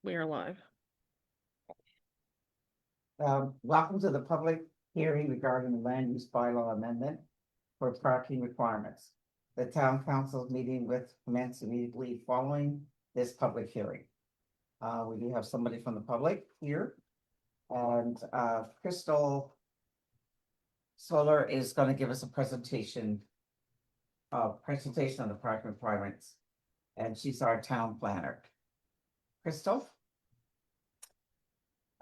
We are live. Welcome to the public hearing regarding the land use bylaw amendment for parking requirements. The town council's meeting with commence immediately following this public hearing. We do have somebody from the public here, and Crystal Solar is going to give us a presentation on the parking requirements, and she's our town planner. Crystal?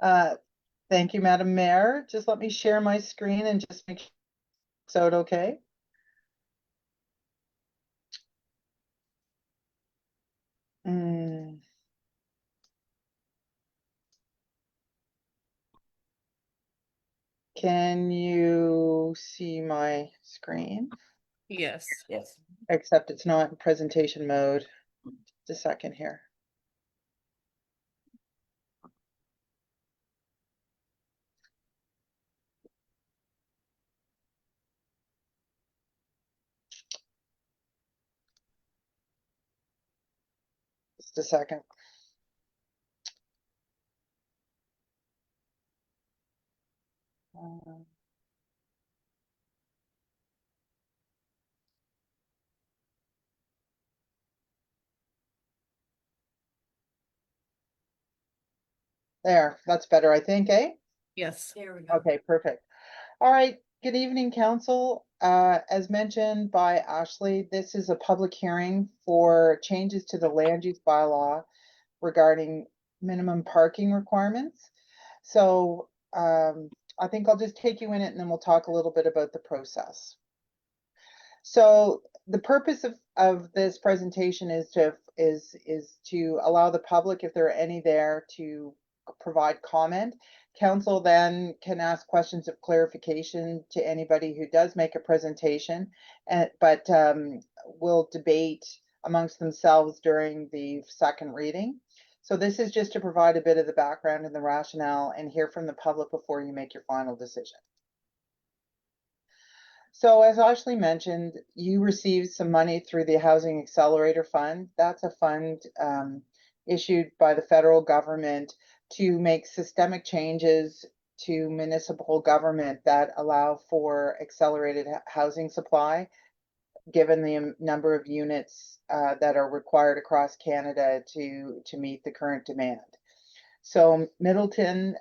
Thank you, Madam Mayor. Just let me share my screen and just make sure it's out okay. Can you see my screen? Yes. Yes. Except it's not in presentation mode. Just a second here. Just a second. There, that's better, I think, eh? Yes. There we go. Okay, perfect. All right, good evening, council. As mentioned by Ashley, this is a public hearing for changes to the land use bylaw regarding minimum parking requirements. So I think I'll just take you in it and then we'll talk a little bit about the process. So the purpose of this presentation is to allow the public, if there are any there, to provide comment. Council then can ask questions of clarification to anybody who does make a presentation, but will debate amongst themselves during the second reading. So this is just to provide a bit of the background and the rationale and hear from the public before you make your final decision. So as Ashley mentioned, you received some money through the Housing Accelerator Fund. That's a fund issued by the federal government to make systemic changes to municipal government that allow for accelerated housing supply, given the number of units that are required across Canada to meet the current demand. So Middleton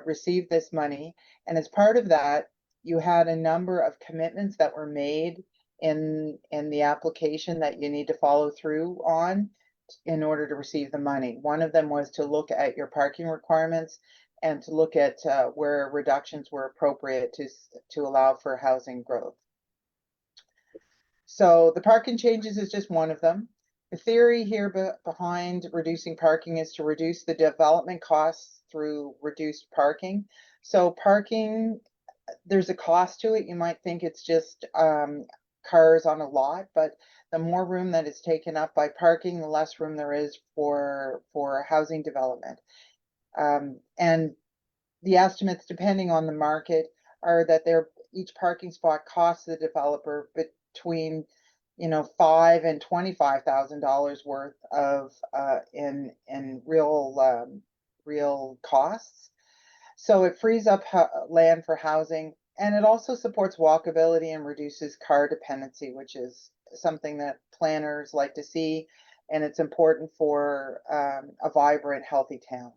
received this money, and as part of that, you had a number of commitments that were made in the application that you need to follow through on in order to receive the money. One of them was to look at your parking requirements and to look at where reductions were appropriate to allow for housing growth. So the parking changes is just one of them. The theory here behind reducing parking is to reduce the development costs through reduced parking. So parking, there's a cost to it. You might think it's just cars on a lot, but the more room that is taken up by parking, the less room there is for housing development. And the estimates, depending on the market, are that each parking spot costs the developer between $5,000 and $25,000 worth of in real costs. So it frees up land for housing, and it also supports walkability and reduces car dependency, which is something that planners like to see, and it's important for a vibrant, healthy town.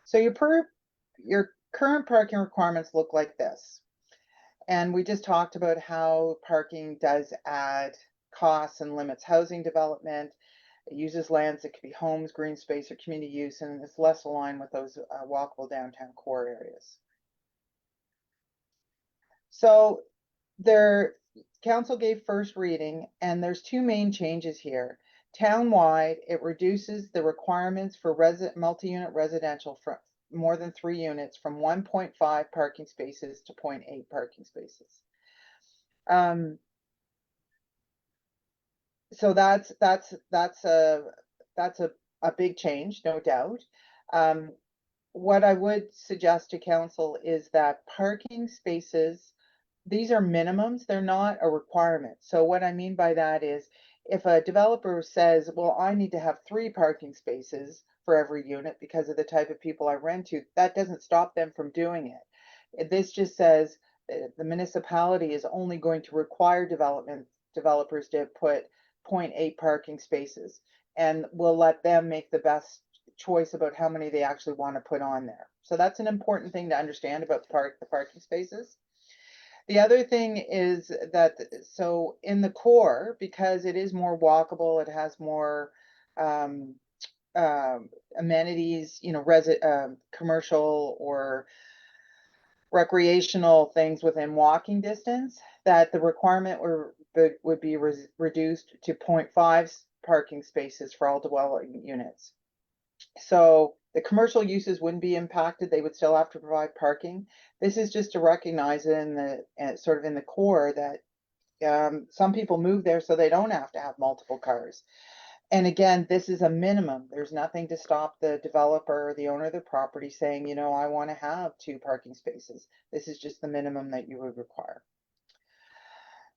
So your current parking requirements look like this. And we just talked about how parking does add costs and limits housing development. It uses lands that could be homes, green space, or community use, and it's less aligned with those walkable downtown core areas. So council gave first reading, and there's two main changes here. Townwide, it reduces the requirements for multi-unit residential from more than 3 units from 1.5 parking spaces to 0.8 parking spaces. So that's a big change, no doubt. What I would suggest to council is that parking spaces, these are minimums, they're not a requirement. So what I mean by that is If a developer says, well, I need to have 3 parking spaces for every unit because of the type of people I rent to, that doesn't stop them from doing it. This just says that the municipality is only going to require developers to put 0.8 parking spaces, and will let them make the best choice about how many they actually want to put on there. So that's an important thing to understand about the parking spaces. The other thing is that, so in the core, because it is more walkable, it has more um, amenities, you know, commercial or recreational things within walking distance, that the requirement would be reduced to 0.5 parking spaces for all dwelling units. So the commercial uses wouldn't be impacted. They would still have to provide parking. This is just to recognize in the sort of in the core that some people move there so they don't have to have multiple cars. And again, this is a minimum. There's nothing to stop the developer or the owner of the property saying, you know, I want to have 2 parking spaces. This is just the minimum that you would require.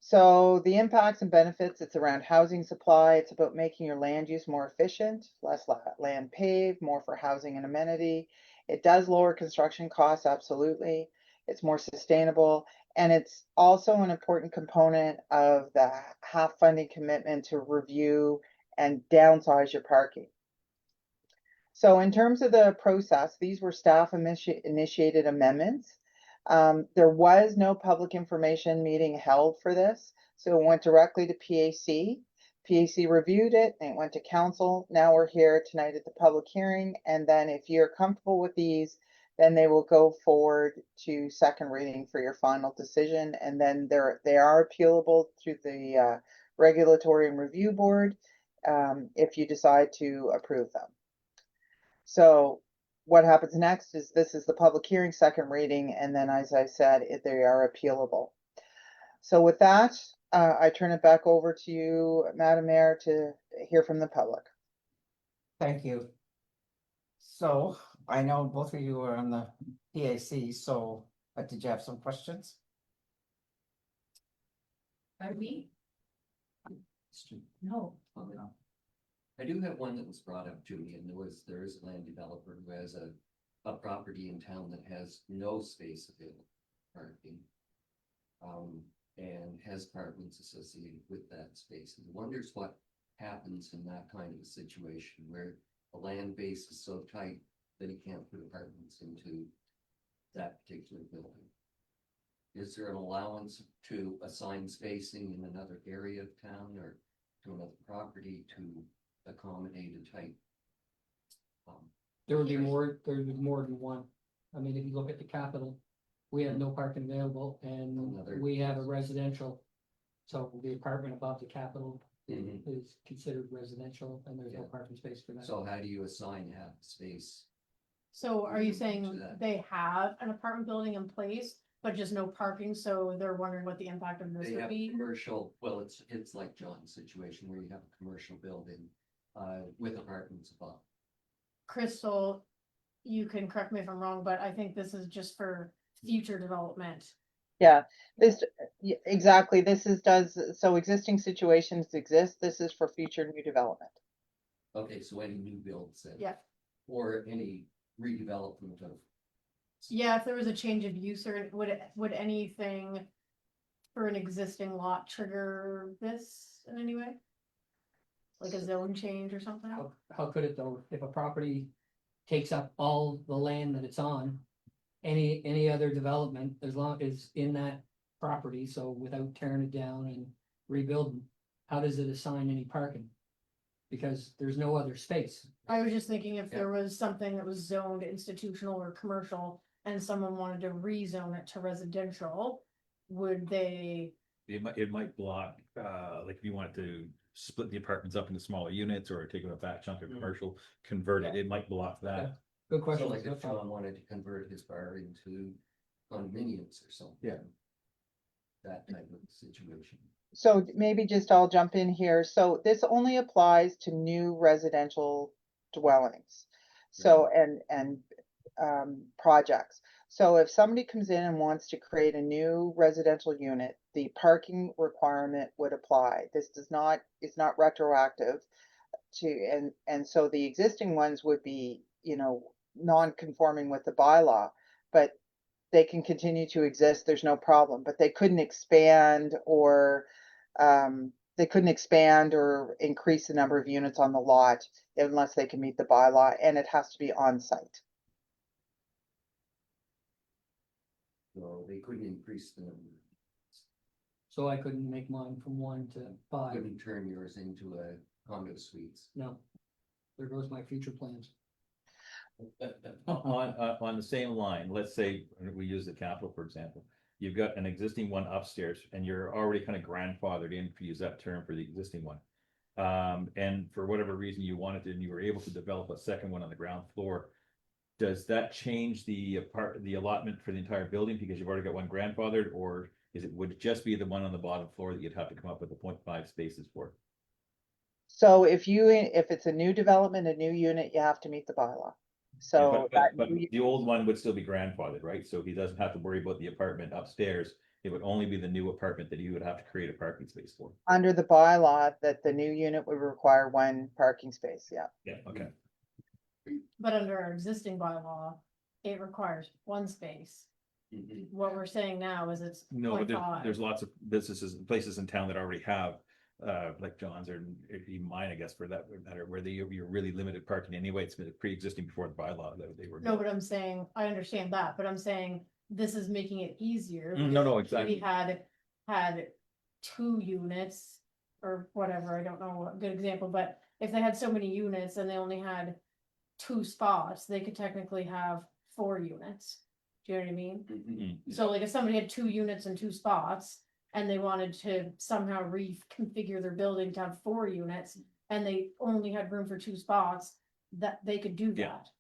So the impacts and benefits, it's around housing supply. It's about making your land use more efficient, less land paved, more for housing and amenity. It does lower construction costs, absolutely. It's more sustainable. And it's also an important component of the half funding commitment to review and downsize your parking. So in terms of the process, these were staff initiated amendments. There was no public information meeting held for this, so it went directly to PAC. PAC reviewed it and it went to council. Now we're here tonight at the public hearing, and then if you're comfortable with these, then they will go forward to second reading for your final decision, and then they are appealable through the Regulatory and Review Board if you decide to approve them. So what happens next is this is the public hearing, second reading, and then, as I said, they are appealable. So with that, I turn it back over to you, Madam Mayor, to hear from the public. Thank you. So I know both of you are on the PAC, so did you have some questions? Are we? No. I do have one that was brought up to me, and there is a land developer who has a property in town that has no space available for parking. And has apartments associated with that space, and wonders what happens in that kind of a situation where the land base is so tight that he can't put apartments into that particular building. Is there an allowance to assign spacing in another area of town or to another property to accommodate a type? There would be more than one. I mean, if you look at the Capitol, we have no parking available and we have a residential. So the apartment above the Capitol is considered residential and there's no parking space for that. So how do you assign half the space? So are you to saying that? they have an apartment building in place, but just no parking, so they're wondering what the impact of this They would have be? commercial, well, it's like John's situation where you have a commercial building with apartments above. Crystal, you can correct me if I'm wrong, but I think this is just for future development. Yeah, exactly. This so existing situations exist. This is for future new development. Okay, so any new builds then? Yeah. Or any redevelopment of. Yeah, if there was a change of use, or would anything for an existing lot trigger this in any way? Like a zone change or something? How could it though, if a property takes up all the land that it's on? Any other development, as long as in that property, so without tearing it down and rebuilding, how does it assign any parking? Because there's no other space. I was just thinking if Yeah. there was something that was zoned institutional or commercial and someone wanted to rezone it to residential, would they? It might block, like if you wanted to split the apartments up into smaller units or take a fat chunk of commercial, convert it, it might block that. Good So question. like if John wanted to convert his bar into condominiums or something. Yeah. That type of situation. So maybe just I'll jump in here. So this only applies to new residential dwellings. So, and projects. So if somebody comes in and wants to create a new residential unit, the parking requirement would apply. This is not retroactive and so the existing ones would be, non-conforming with the bylaw, but they can continue to exist, there's no problem, but they couldn't expand or increase the number of units on the lot unless they can meet the bylaw, and it has to be on site. So they couldn't increase the number. So I couldn't make mine from 1 to 5. Couldn't turn yours into a condo suites. No. There goes my future plans. On the same line, let's say we use the capital, for example. You've got an existing one upstairs and you're already kind of grandfathered in, if you use that term, for the existing one. And for whatever reason you wanted to, and you were able to develop a second one on the ground floor. Does that change the allotment for the entire building because you've already got one grandfathered, or would it just be the one on the bottom floor that you'd have to come up with the 0.5 spaces for? So if it's a new development, a new unit, you have to meet the bylaw. So But the old one would still be grandfathered, right? So he doesn't have to worry about the apartment upstairs. It would only be the new apartment that he would have to create a parking space for. under the bylaw, that the new unit would require one parking space, yeah. Yeah, okay. But under our existing bylaw, it requires one space. Mhm. What we're saying now is it's No, but 0.5. there's lots of businesses, places in town that already have, like John's or even mine, I guess, for that matter, where you're really limited parking anyway. It's been pre-existing before the bylaw that they were. No, but I'm saying, I understand that, but I'm saying this is making it easier. No, because if he exactly. had 2 units or whatever, I don't know a good example, but if they had so many units and they only had 2 spots, they could technically have 4 units. Do you know what I mean? Mhm. So like if somebody had 2 units and 2 spots and they wanted to somehow reconfigure their building to have 4 units and they only had room for 2 spots, that they could do Yeah. that.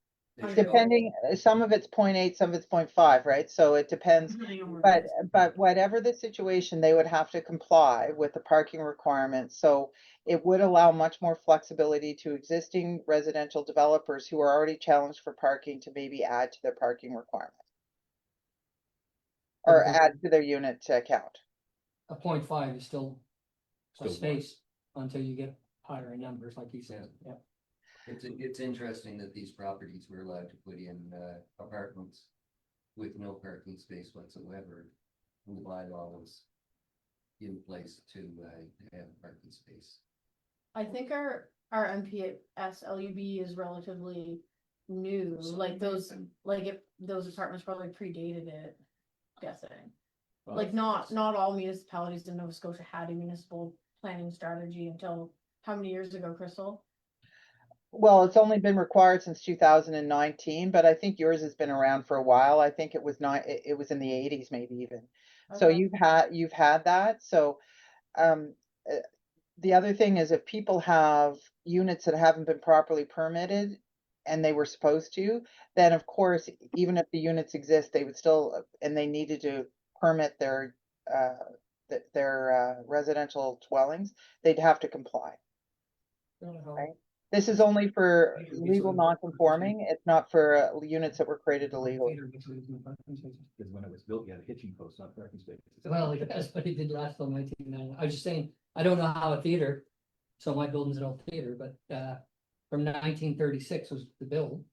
Depending, some of it's 0.8, some of it's 0.5, right? So it depends. Depending on where But, it is. but whatever the situation, they would have to comply with the parking requirements. So it would allow much more flexibility to existing residential developers who are already challenged for parking to maybe add to their parking requirement. Or Okay. add to their unit count. A 0.5 is still Still a one. space until you get higher in numbers, like you said, yeah. It's interesting that these properties were allowed to put in apartments with no parking space whatsoever. And the bylaw was in place to have a parking space. I think our MPS LUB is relatively new, like those, like if those apartments probably predated it, guessing. Like not all municipalities in Nova Scotia had a municipal planning strategy until how many years ago, Crystal? Well, it's only been required since 2019, but I think yours has been around for a while. I think it was it was in the 80s, maybe even. So Okay. you've had that. So um, uh, the other thing is if people have units that haven't been properly permitted and they were supposed to, then of course, even if the units exist, they would still, and they needed to permit their residential dwellings, they'd have to comply. Right. This is only for legal non-conforming. It's not for units that were created illegally. Because when it was built, you had a hitching post, not parking space. Well, that's what he did last till 1990. I was just saying, I don't know how a theater, so my building's an old theater, but from 1936 was the build,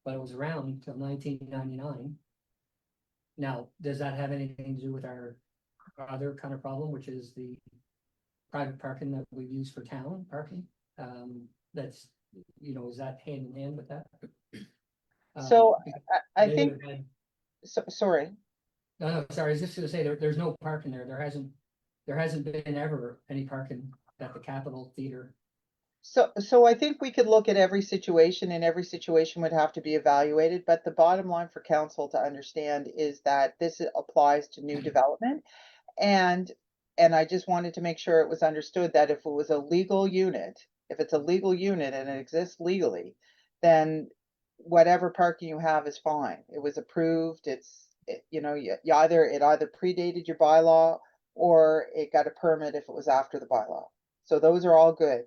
but it was around until 1999. Now, does that have anything to do with our other kind of problem, which is the private parking that we use for town parking? That's, is that hand in hand with that? So I They think, would've had- sorry. No, sorry, I was just gonna say, there's no parking there. There hasn't been ever any parking at the Capitol Theater. So I think we could look at every situation, and every situation would have to be evaluated, but the bottom line for council to understand is that this applies to new development. And I just wanted to make sure it was understood that if it was a legal unit, if it's a legal unit and it exists legally, then whatever parking you have is fine. It was approved, it either predated your bylaw or it got a permit if it was after the bylaw. So those are all good.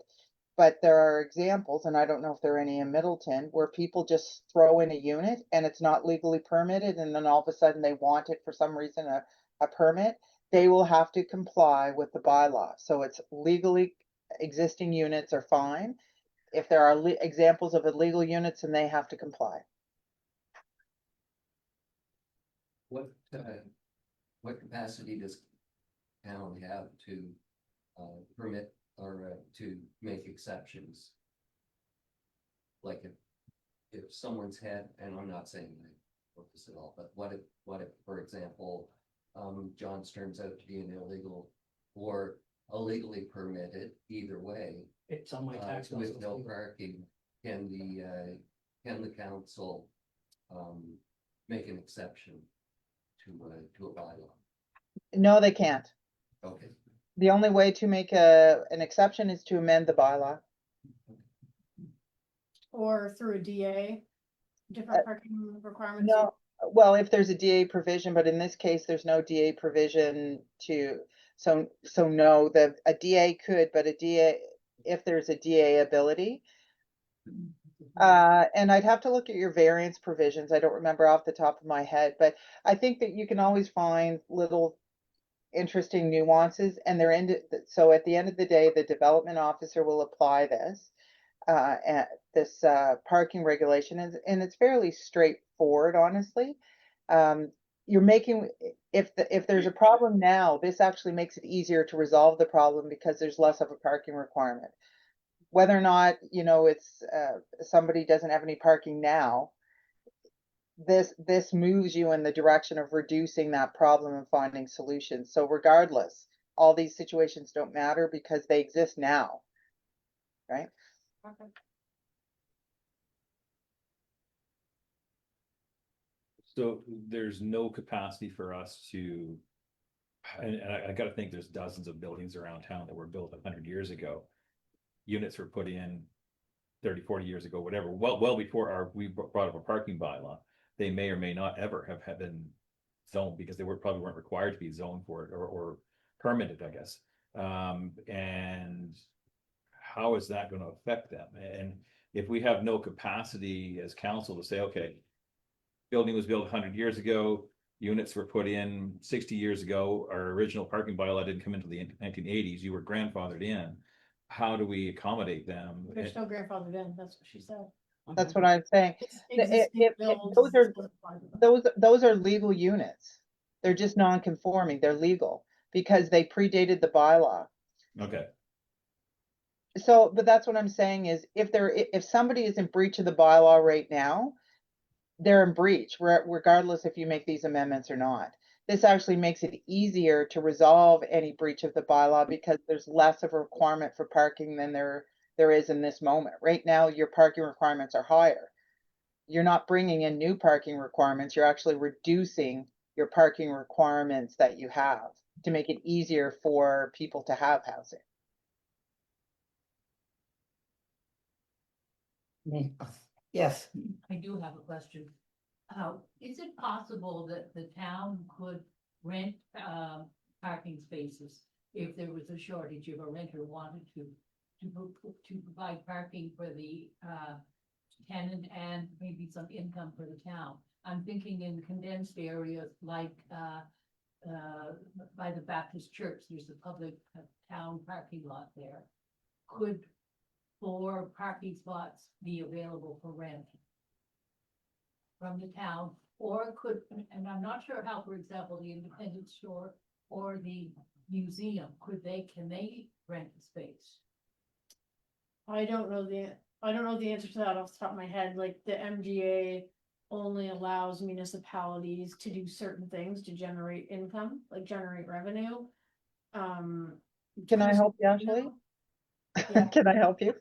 But there are examples, and I don't know if there are any in Middleton, where people just throw in a unit and it's not legally permitted, and then all of a sudden they want it for some reason, a permit. They will have to comply with the bylaw. So it's legally, existing units are fine. If there are examples of illegal units, then they have to comply. What capacity does town have to permit or to make exceptions? Like if someone's had, and I'm not saying I wrote this at all, but what if, for example, John's turns out to be an illegal or illegally permitted, either way, It's on my tax bill. with no parking, can the council make an exception to a bylaw? No, they can't. Okay, The only way to make an exception is to amend the bylaw. Or through a DA, different parking requirements. No, well, if there's a DA provision, but in this case, there's no DA provision so no, a DA could, but a DA, if there's a DA ability. And I'd have to look at your variance provisions. I don't remember off the top of my head, but I think that you can always find little interesting nuances, and so at the end of the day, the development officer will apply this parking regulation, and it's fairly straightforward, honestly. You're making, if there's a problem now, this actually makes it easier to resolve the problem because there's less of a parking requirement. Whether or not, it's somebody doesn't have any parking now, this moves you in the direction of reducing that problem and finding solutions. So regardless, all these situations don't matter because they exist now, right? Okay. So there's no capacity for us to, and I gotta think there's dozens of buildings around town that were built 100 years ago. Units were put in 30, 40 years ago, whatever, well before we brought up a parking bylaw. They may or may not ever have been zoned because they probably weren't required to be zoned for it or permitted, I guess. And how is that going to affect them? And if we have no capacity as council to say, okay, building was built 100 years ago, units were put in 60 years ago, our original parking bylaw didn't come into the 1980s, you were grandfathered in. How do we accommodate them? They're still grandfathered in, that's what she said. That's what I'm saying. Existing bills those are- still apply to them. Those are legal units. They're just non-conforming. They're legal because they predated the bylaw. Okay, So, but that's what I'm saying is if somebody is in breach of the bylaw right now, they're in breach, regardless if you make these amendments or not. This actually makes it easier to resolve any breach of the bylaw because there's less of a requirement for parking than there is in this moment. Right now, your parking requirements are higher. You're not bringing in new parking requirements. You're actually reducing your parking requirements that you have to make it easier for people to have housing. Yes, I do have a question. Is it possible that the town could rent, parking spaces if there was a shortage, if a renter wanted to provide parking for the, tenant and maybe some income for the town? I'm thinking in condensed areas like, by the Baptist church, there's a public town parking lot there. Could 4 parking spots be available for rent from the town, or and I'm not sure how, for example, the independent store or the museum, can they rent a space? I don't know the answer to that off the top of my head, like the MGA only allows municipalities to do certain things to generate income, like generate revenue. Can I help you, Ashley? Yeah. Can I help you?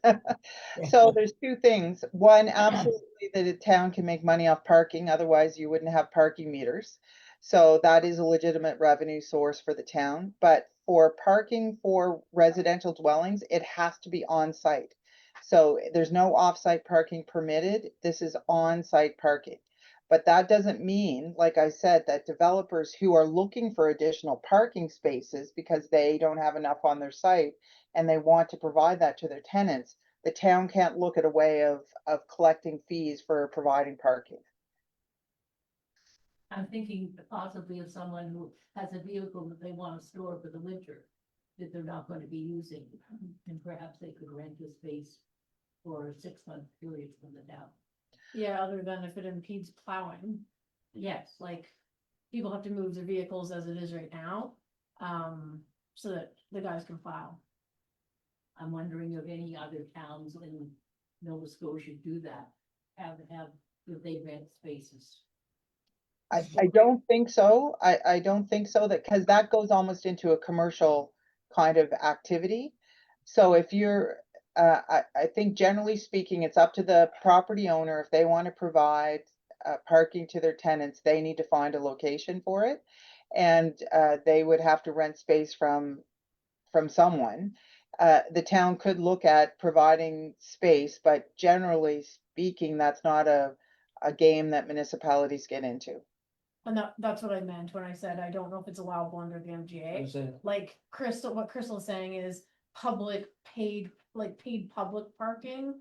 So there's 2 things. One, absolutely that the town can make money off parking, otherwise you wouldn't have parking meters. So that is a legitimate revenue source for the town. But for parking for residential dwellings, it has to be on site. So there's no off-site parking permitted. This is on-site parking. But that doesn't mean, like I said, that developers who are looking for additional parking spaces because they don't have enough on their site and they want to provide that to their tenants, the town can't look at a way of collecting fees for providing parking. I'm thinking possibly of someone who has a vehicle that they want to store for the winter, that they're not going to be using, and perhaps they could rent a space for a 6-month period from the town. Yeah, other than if it impedes plowing, Yes, like, people have to move their vehicles as it is right now, so that the guys can plow. I'm wondering if any other towns in Nova Scotia do that, if they rent spaces. I don't think so. I don't think so, that, because that goes almost into a commercial kind of activity. So if you're, I think generally speaking, it's up to the property owner. If they want to provide parking to their tenants, they need to find a location for it. And they would have to rent space from someone. The town could look at providing space, but generally speaking, that's not a game that municipalities get into. And that's what I meant when I said, I don't know if it's allowable under the MGA. Is it- Like Crystal, what Crystal is saying is public paid, like paid public parking.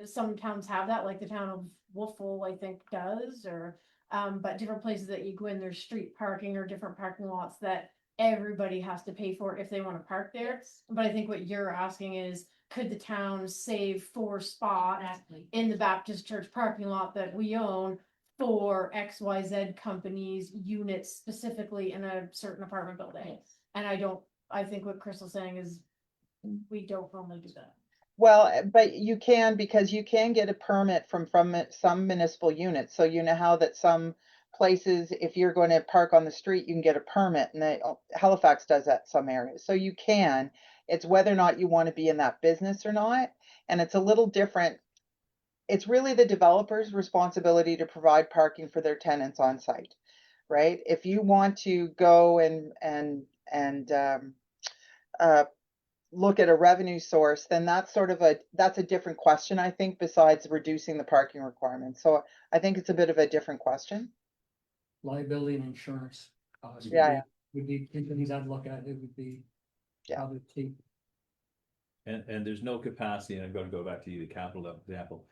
Some towns have that, like the town of Wolfville, I think does, or, but different places that you go in, there's street parking or different parking lots that everybody has to pay for if they wanna park there. But I think what you're asking is, could the town save 4 spots Exactly. in the Baptist church parking lot that we own for XYZ companies, units specifically in a certain apartment building? Yes. And I think what Crystal's saying is, we don't normally do that. Well, but you can, because you can get a permit from some municipal units. So you know how that some places, if you're going to park on the street, you can get a permit, and Halifax does that in some areas. So you can. It's whether or not you want to be in that business or not. And it's a little different. It's really the developer's responsibility to provide parking for their tenants on site, right? If you want to go and look at a revenue source, then that's that's a different question, I think, besides reducing the parking requirements. So I think it's a bit of a different question. Liability and insurance costs. Yeah, Would be two things I'd look at, it would be. Yeah. Probably cheap. And there's no capacity, and I'm gonna go back to the capital example,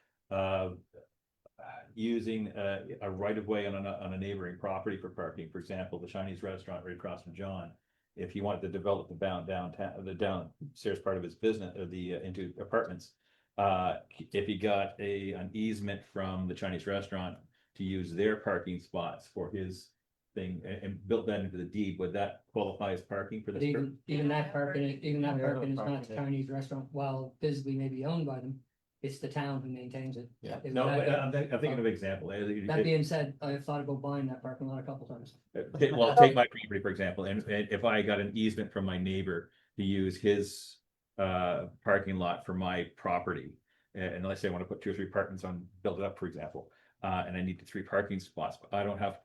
using a right of way on a neighboring property for parking, for example, the Chinese restaurant right across from John. If he wanted to develop the downtown, the downstairs part of his business, into apartments, if he got an easement from the Chinese restaurant to use their parking spots for his thing and built that into the deed, would that qualify as parking for But this? even that parking, even that Yeah, parking is not parking. the Chinese restaurant, while physically maybe owned by them, it's the town who maintains it. Yeah, If no, that- but I'm thinking of an example. That being said, I've thought about buying that parking lot a couple times. Well, take my property, for example, and if I got an easement from my neighbor to use his parking lot for my property. And let's say I want to put 2 or 3 apartments on, build it up, for example, and I need 3 parking spots, but I don't have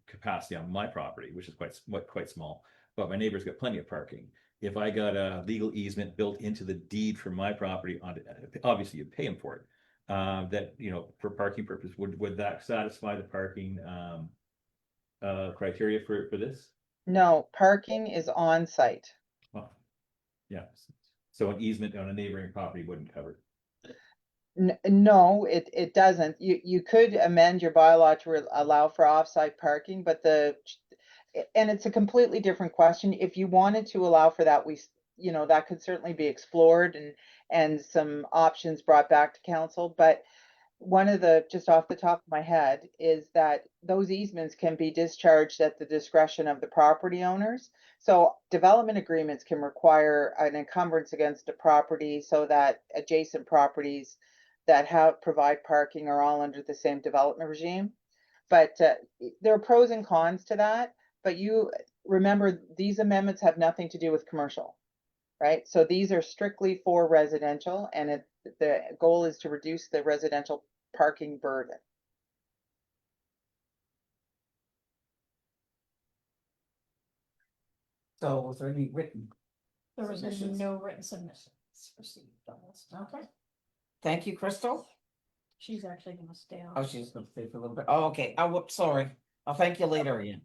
capacity on my property, which is quite small, but my neighbor's got plenty of parking. If I got a legal easement built into the deed for my property, obviously you pay him for it. That, for parking purpose, would that satisfy the parking criteria for this? no, parking is on site. Oh, yeah, so an easement on a neighboring property wouldn't cover it. No, it doesn't. You could amend your bylaw to allow for off-site parking, but and it's a completely different question. If you wanted to allow for that, that could certainly be explored and some options brought back to council. But one of just off the top of my head, is that those easements can be discharged at the discretion of the property owners. So development agreements can require an encumbrance against a property so that adjacent properties that provide parking are all under the same development regime. But there are pros and cons to that. But you remember, these amendments have nothing to do with commercial, right? So these are strictly for residential, and the goal is to reduce the residential parking burden. So was there any written? There was Submissions. no written submissions received on this. Okay. Thank you, Crystal. She's actually gonna stay on. Oh, she's gonna stay for a little bit. Oh, okay. Oh, whoops, sorry. I'll thank you later, Ian.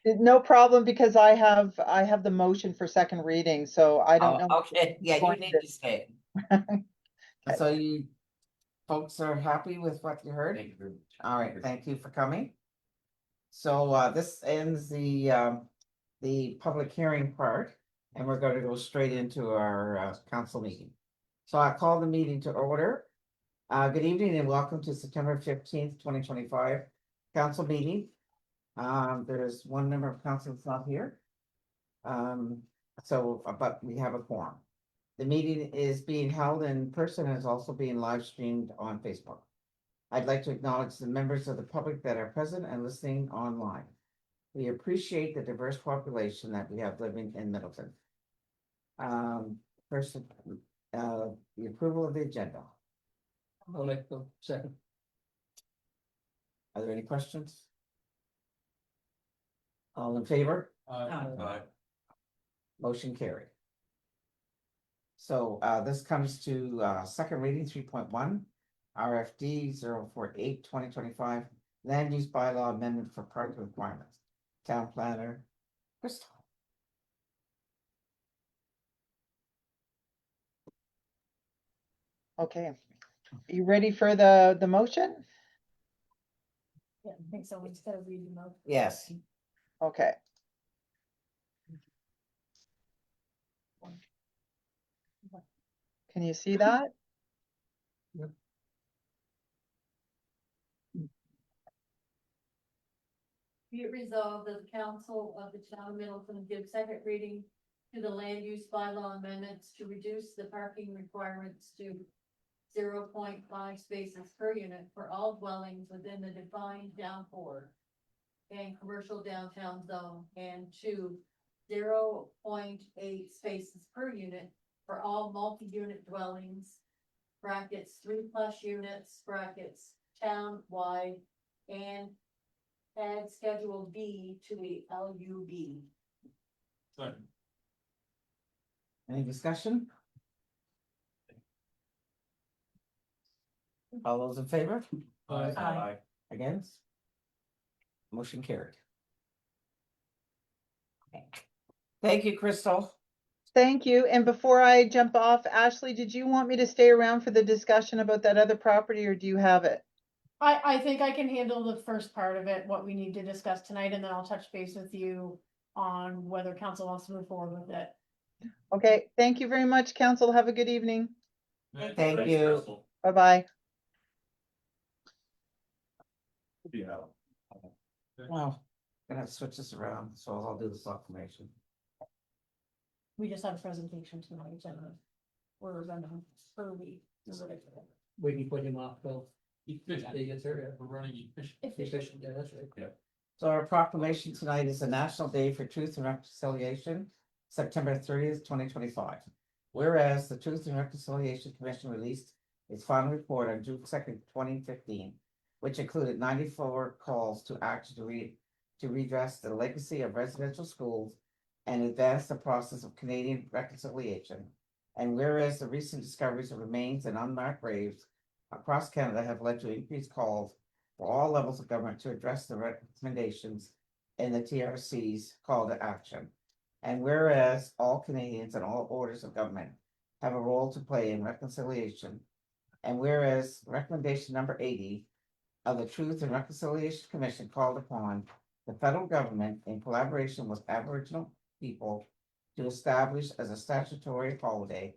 No problem, because I have the motion for second reading, so I don't Oh, know. okay, yeah, you Going need to- to stay. So you folks are happy with what you heard? Thank you very much. All right, thank you for coming. So this ends the public hearing part, and we're gonna go straight into our council meeting. So I call the meeting to order. Good evening and welcome to September 15th, 2025 council meeting. There's one member of council that's not here. But we have a quorum. The meeting is being held in person and is also being live streamed on Facebook. I'd like to acknowledge the members of the public that are present and listening online. We appreciate the diverse population that we have living in Middleton. First, the approval of the agenda. I'll make the second. Are there any questions? All in favor? Motion carried. So this comes to second reading 3.1, RFD 048-2025, land use bylaw amendment for parking requirements. Town planner, Crystal. Okay, you ready for the motion? Yeah, I think so, instead of reading them. Yes. Okay. Can you see that? Be it resolved that the council of the town of Middleton give second reading to the land use bylaw amendments to reduce the parking requirements to 0.5 spaces per unit for all dwellings within the defined downpour and commercial downtown zone, and to 0.8 spaces per unit for all multi-unit dwellings, brackets 3+ units, brackets town-wide, and add Schedule B to the LUB. Any discussion? All those in favor? Aye. Against? Motion carried. Thank you, Crystal. Thank you. And before I jump off, Ashley, did you want me to stay around for the discussion about that other property, or do you have it? I think I can handle the first part of it, what we need to discuss tonight, and then I'll touch base with you on whether council wants to move forward with it. Okay, thank you very much, council. Have a good evening. Thank you. Bye-bye. Well, gonna have to switch this around, so I'll do the proclamation. We just had a presentation tonight, and we're gonna early. We can put him off, Bill. He gets there, We're running efficient. efficient, yeah, that's right. So our proclamation tonight is the National Day for Truth and Reconciliation, September 30th, 2025. Whereas the Truth and Reconciliation Commission released its final report on June 2nd, 2015, which included 94 calls to action to redress the legacy of residential schools and advance the process of Canadian reconciliation. And whereas the recent discoveries of remains and unmarked graves across Canada have led to increased calls for all levels of government to address the recommendations in the TRC's call to action. And whereas all Canadians and all orders of government have a role to play in reconciliation. And whereas recommendation number 80 of the Truth and Reconciliation Commission called upon the federal government in collaboration with Aboriginal people to establish as a statutory holiday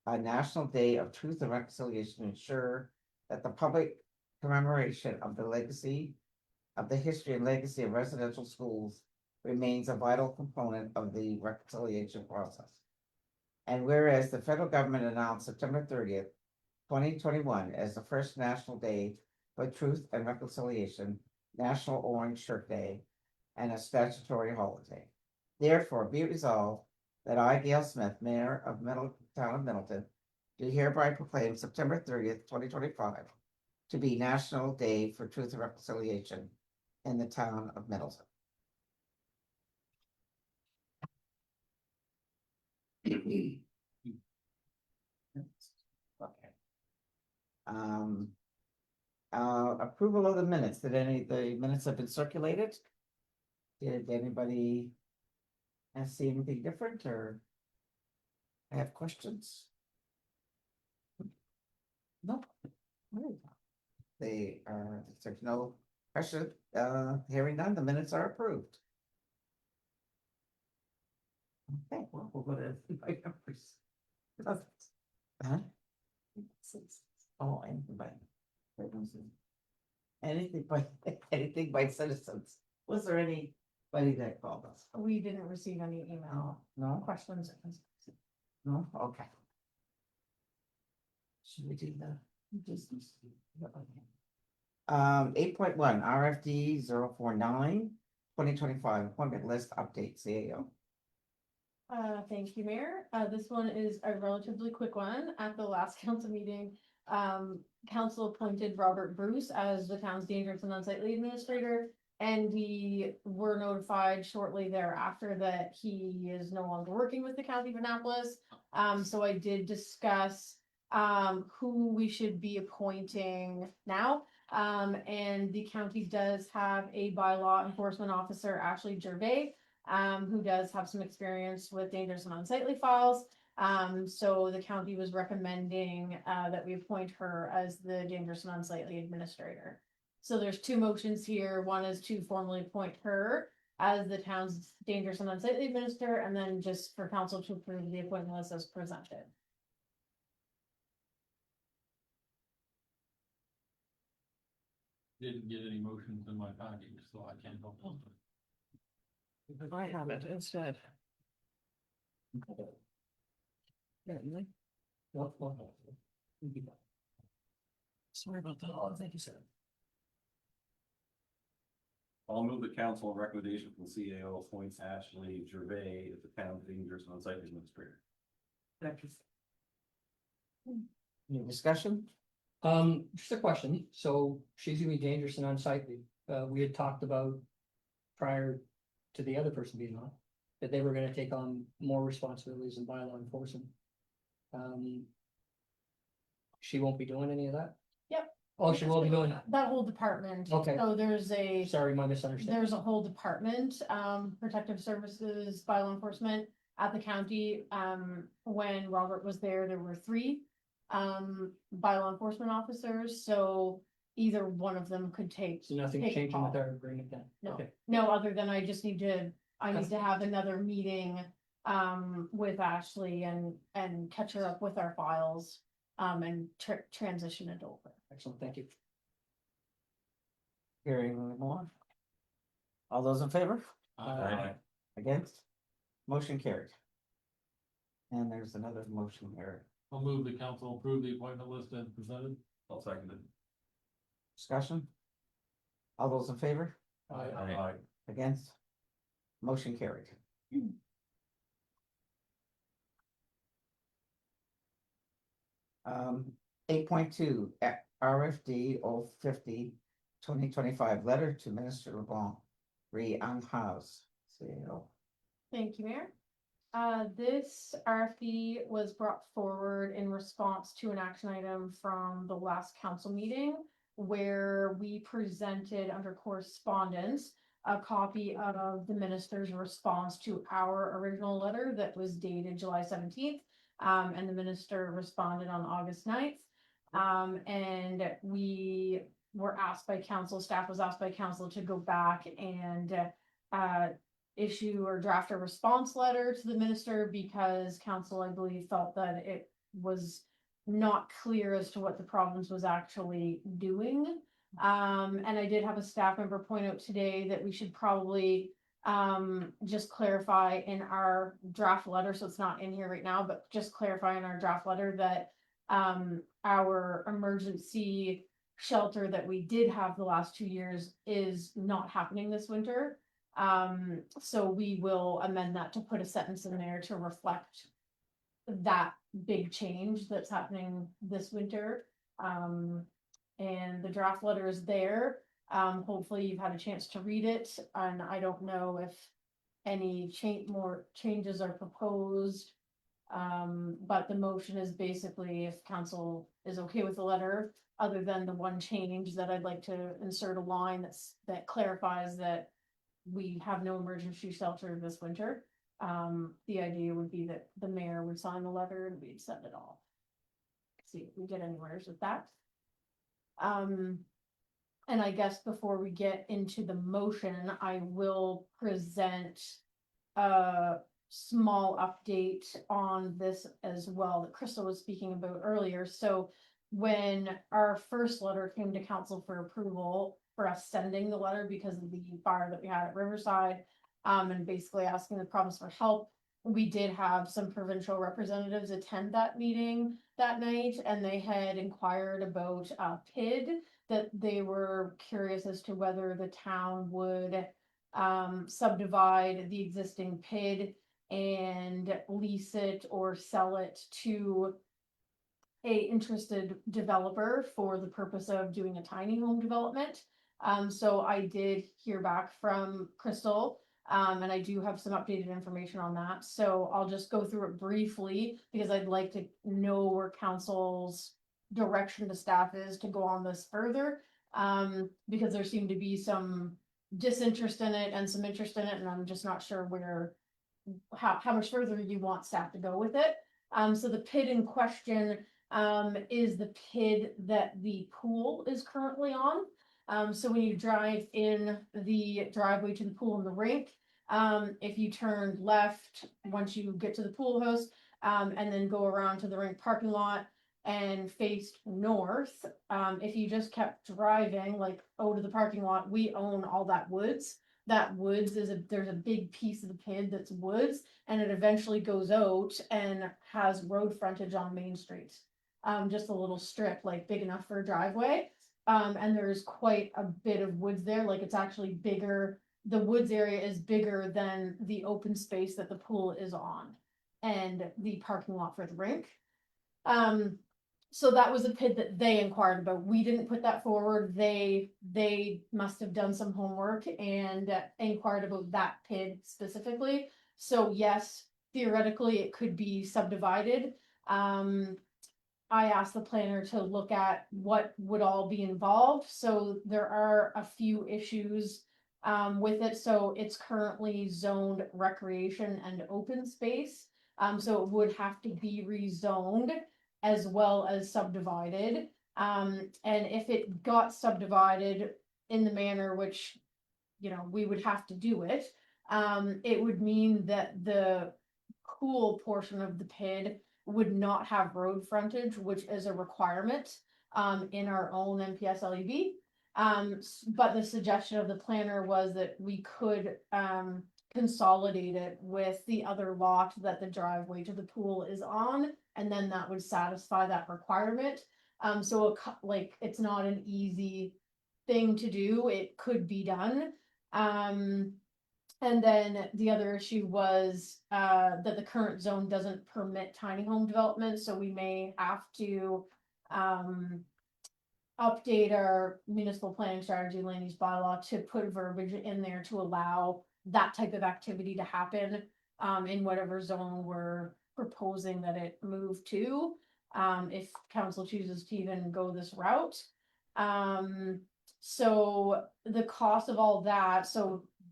a National Day of Truth and Reconciliation to ensure that the public commemoration of the legacy of the history and legacy of residential schools remains a vital component of the reconciliation process. And whereas the federal government announced September 30th, 2021 as the first National Day for Truth and Reconciliation, National Orange Shirt Day, and a statutory holiday. Therefore, be it resolved that I, Gail Smith, Mayor of Town of Middleton, do hereby proclaim September 30th, 2025 to be National Day for Truth and Reconciliation in the town of Middleton. Okay. Approval of the minutes. Did the minutes have been circulated? Did anybody see anything different or have questions? No. They are, if there's no question, hearing none, the minutes are approved. Okay, well, we'll go to by numbers. Huh? Oh, anything by, anything by citizens. Was there anybody that called us? We didn't receive any email No, questions. no, okay. Should we do the business? 8.1 RFD 049 2025 appointment list update CAO. Thank you, Mayor. This one is a relatively quick one. At the last council meeting, council appointed Robert Bruce as the town's dangerous and unsightly administrator. And we were notified shortly thereafter that he is no longer working with the county of Annapolis. So I did discuss who we should be appointing now. And the county does have a bylaw enforcement officer, Ashley Gervais, who does have some experience with dangerous and unsightly files. So the county was recommending that we appoint her as the dangerous and unsightly administrator. So there's two motions here. One is to formally appoint her as the town's dangerous and unsightly administrator, and then just for council to approve the appointment list as presented. Didn't get any motions in my package, so I can't help. I have it instead. Sorry about that. Oh, thank you, sir. I'll move the council recommendation from the CAO appoints Ashley Gervais as the town's dangerous and unsightly administrator. Any discussion? Just a question. So she's gonna be dangerous and unsightly. We had talked about prior to the other person being on, that they were gonna take on more responsibilities in bylaw enforcement. She won't be doing any of that? Yep. Oh, she will be doing, That whole department. Okay. So there's a. sorry, my misunderstanding. There's a whole department, protective services, bylaw enforcement at the county. When Robert was there were 3 bylaw enforcement officers, so either one of them could take. So nothing's take a changing with call. our agreement then? No, Okay. no, other than I need to have another meeting, with Ashley and catch her up with our files, and transition it over. Excellent, thank you. Hearing any more? All those in favor? Aye. Against? Motion carried. And there's another motion here. I'll move the council approve the appointment list as presented. I'll second it. Discussion? All those in favor? Aye. Against? Motion carried. 8.2 RFD 050 2025 letter to Minister LeBlanc, re-unhouse. CEO. Thank you, Mayor. This RFP was brought forward in response to an action item from the last council meeting where we presented under correspondence a copy of the minister's response to our original letter that was dated July 17th. And the minister responded on August 9th. And we were asked by council, staff was asked by council to go back and issue or draft a response letter to the minister because council, I believe, felt that it was not clear as to what the province was actually doing. And I did have a staff member point out today that we should probably just clarify in our draft letter, so it's not in here right now, but just clarify in our draft letter that our emergency shelter that we did have the last 2 years is not happening this winter. So we will amend that to put a sentence in there to reflect that big change that's happening this winter. And the draft letter is there. Hopefully you've had a chance to read it, and I don't know if any more changes are proposed But the motion is basically if council is okay with the letter, other than the one change that I'd like to insert a line that clarifies that we have no emergency shelter this winter. The idea would be that the mayor would sign the letter and we'd send it off. See if we get anywhere with that. And I guess before we get into the motion, I will present a small update on this as well that Crystal was speaking about earlier. So when our first letter came to council for approval for us sending the letter because of the fire that we had at Riverside, and basically asking the province for help, we did have some provincial representatives attend that meeting that night, and they had inquired about PID, that they were curious as to whether the town would subdivide the existing PID and lease it or sell it to a interested developer for the purpose of doing a tiny home development. So I did hear back from Crystal, and I do have some updated information on that. So I'll just go through it briefly because I'd like to know where council's direction to staff is to go on this further. Because there seemed to be some disinterest in it and some interest in it, and I'm just not sure how much further you want staff to go with it. So the PID in question is the PID that the pool is currently on. So when you drive in the driveway to the pool and the rink, if you turn left, once you get to the pool house, and then go around to the rink parking lot and faced north, if you just kept driving, like, to the parking lot, we own all that woods. That woods there's a big piece of the PID that's woods, and it eventually goes out and has road frontage on Main Street. Just a little strip, like big enough for a driveway. And there's quite a bit of woods there, like it's actually bigger. The woods area is bigger than the open space that the pool is on and the parking lot for the rink. So that was a PID that they inquired about. We didn't put that forward. They must have done some homework and inquired about that PID specifically. So yes, theoretically it could be subdivided. I asked the planner to look at what would all be involved. So there are a few issues with it. So it's currently zoned recreation and open space. So it would have to be rezoned as well as subdivided. And if it got subdivided in the manner which, we would have to do it, it would mean that the pool portion of the PID would not have road frontage, which is a requirement in our own MPS LUB. But the suggestion of the planner was that we could consolidate it with the other lot that the driveway to the pool is on, and then that would satisfy that requirement. So it's not an easy thing to do. It could be done. And then the other issue was that the current zone doesn't permit tiny home development, so we may have to update our municipal planning strategy land use bylaw to put verbiage in there to allow that type of activity to happen in whatever zone we're proposing that it move to, if council chooses to even go this route. So the cost of all that,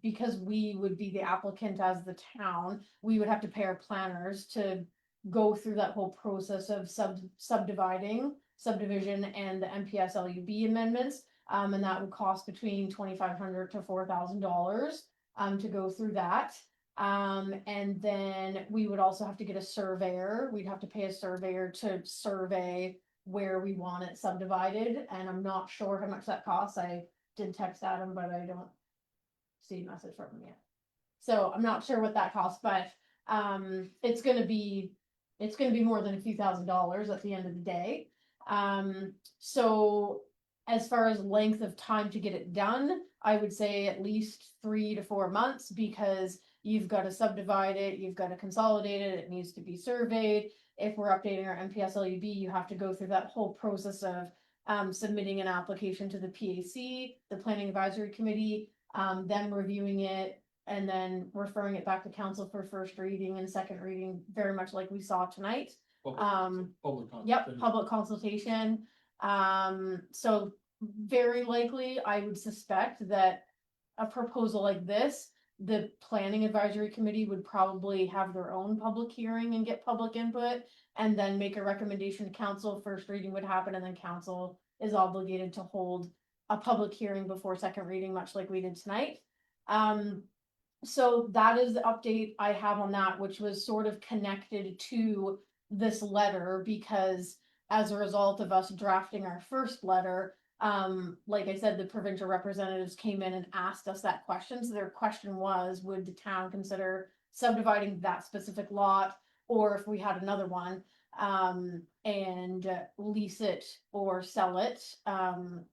because we would be the applicant as the town, we would have to pay our planners to go through that whole process of subdivision and the MPS LUB amendments. And that would cost between $2,500 to $4,000 to go through that. And then we would also have to get a surveyor. We'd have to pay a surveyor to survey where we want it subdivided. And I'm not sure how much that costs. I did text Adam, but I don't see a message from him yet. So I'm not sure what that costs, but it's gonna be more than a few $1,000s at the end of the day. So as far as length of time to get it done, I would say at least 3 to 4 months, because you've got to subdivide it, you've got to consolidate it, it needs to be surveyed. If we're updating our MPS LUB, you have to go through that whole process of submitting an application to the PAC, the Planning Advisory Committee, them reviewing it, and then referring it back to council for first reading and second reading, very much like we saw tonight. Yep, public consultation. So very likely, I would suspect that a proposal like this, the planning advisory committee would probably have their own public hearing and get public input. And then make a recommendation to council, first reading would happen, and then council is obligated to hold a public hearing before second reading, much like we did tonight. So that is the update I have on that, which was sort of connected to this letter, because as a result of us drafting our first letter, like I said, the provincial representatives came in and asked us that question. So their question was, would the town consider subdividing that specific lot, or if we had another one, and lease it or sell it,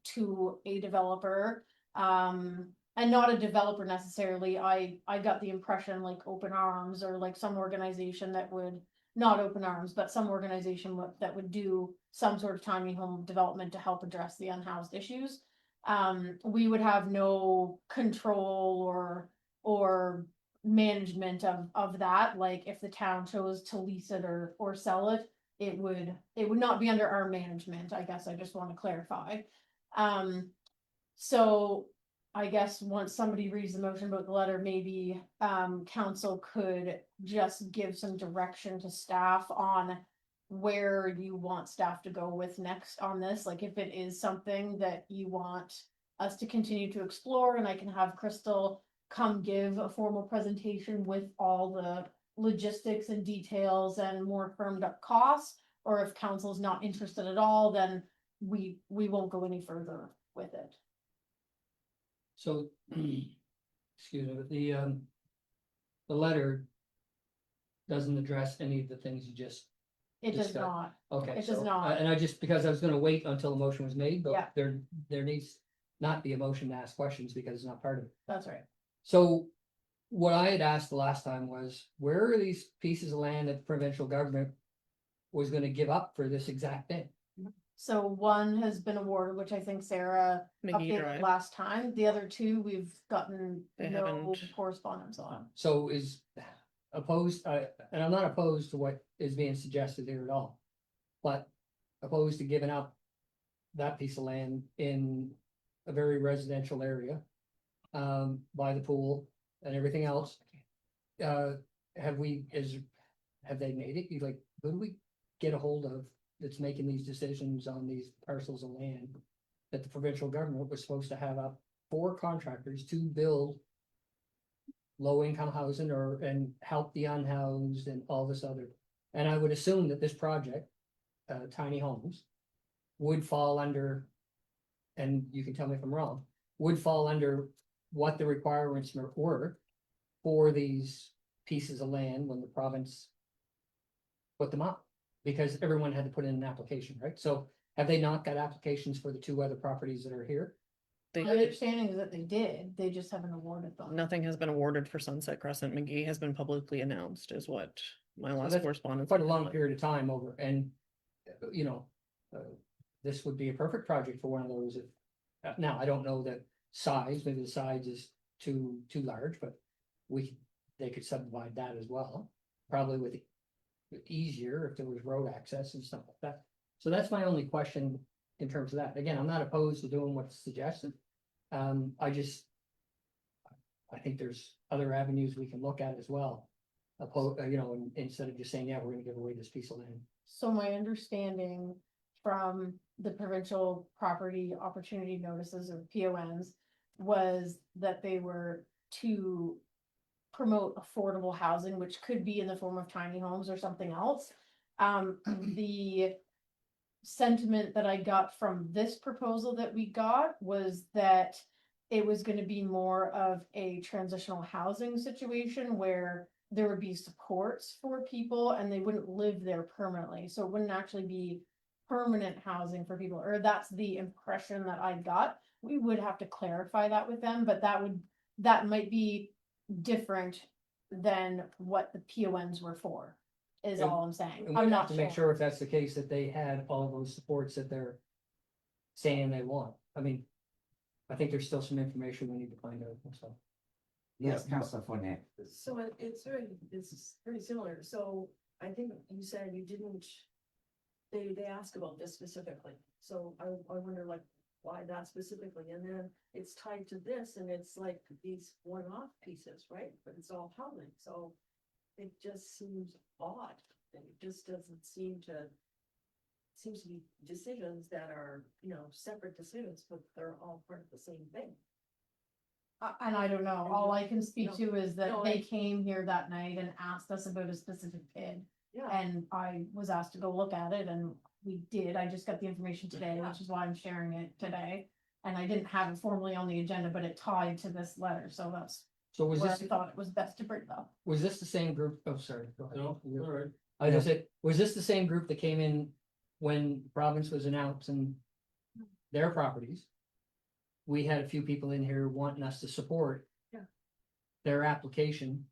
to a developer, and not a developer necessarily. I got the impression like Open Arms, or like some organization that would, not Open Arms, but some organization that would do some sort of tiny home development to help address the unhoused issues. We would have no control or management of that. Like if the town chose to lease it or sell it, it would not be under our management. I guess I just want to clarify. So I guess once somebody reads the motion about the letter, maybe council could just give some direction to staff on where you want staff to go with next on this. Like if it is something that you want us to continue to explore, and I can have Crystal come give a formal presentation with all the logistics and details and more firmed up costs, or if council's not interested at all, then we won't go any further with it. So, excuse me, but the letter doesn't address any of the things you just, It does Discuss. not. okay. It does so, not. And I just, because I was gonna wait until the motion was made, Yeah. but there needs not be a motion to ask questions because it's not part of it. That's right. So what I had asked the last time was, where are these pieces of land that the provincial government was gonna give up for this exact thing? So one has been awarded, which I think Sarah McGee updated Drive. last time. The other two, we've gotten They no haven't- correspondence on. So is opposed, and I'm not opposed to what is being suggested here at all. But opposed to giving up that piece of land in a very residential area. By the pool and everything else. Have they made it? You like, who do we get a hold of that's making these decisions on these parcels of land? That the provincial government was supposed to have up for contractors to build. Low income housing and help the unhoused and all this other, and I would assume that this project, tiny homes. Would fall under, and you can tell me if I'm wrong, would fall under what the requirements were. For these pieces of land when the province. Put them up, because everyone had to put in an application, right? So have they not got applications for the two other properties that are here? They, My understanding is that they did, they just haven't awarded them. nothing has been awarded for Sunset Crescent. McGee has been publicly announced is what my last that's correspondence. Quite a long period of time over, and, you know, this would be a perfect project for one of those. Now, I don't know the size, maybe the size is too large, but they could subdivide that as well. Probably with easier if there was road access and stuff like that. So that's my only question in terms of that. Again, I'm not opposed to doing what's suggested. I think there's other avenues we can look at as well. Instead of just saying, yeah, we're gonna give away this piece of land. So my understanding from the provincial property opportunity notices, or PONs, was that they were to promote affordable housing, which could be in the form of tiny homes or something else. The sentiment that I got from this proposal that we got was that it was gonna be more of a transitional housing situation where there would be supports for people and they wouldn't live there permanently. So it wouldn't actually be permanent housing for people, or that's the impression that I got. We would have to clarify that with them, but that might be different than what the PONs were for, is And- all I'm saying. And I'm we'd not have to make sure if that's the case, that they had all those supports that they're saying they want. I mean, I think there's still some information we need to find out, so. Yes, Councilor Fournier. So it's very similar, so I think you said you didn't. They asked about this specifically, so I wonder like why that specifically, and then it's tied to this and it's like these one-off pieces, right? But it's all housing, so it just seems odd, and it just doesn't seem to. Seems to be decisions that are, separate decisions, but they're all part of the same thing. And I don't know, all I can speak No, to is that no, they I- came here that night and asked us about a specific PID. Yeah, And I was asked to go look at it and we did, I just got the information today, Yeah. which is why I'm sharing it today. And I didn't have it formally on the agenda, but it tied to this letter, so that's So was where I this, thought it was best to bring it up. was this the same group? Oh, sorry. Go ahead. No, all right. I just said, was this the same group that came in when province was announcing their properties? We had a few people in here wanting us to support. Yeah. Their application.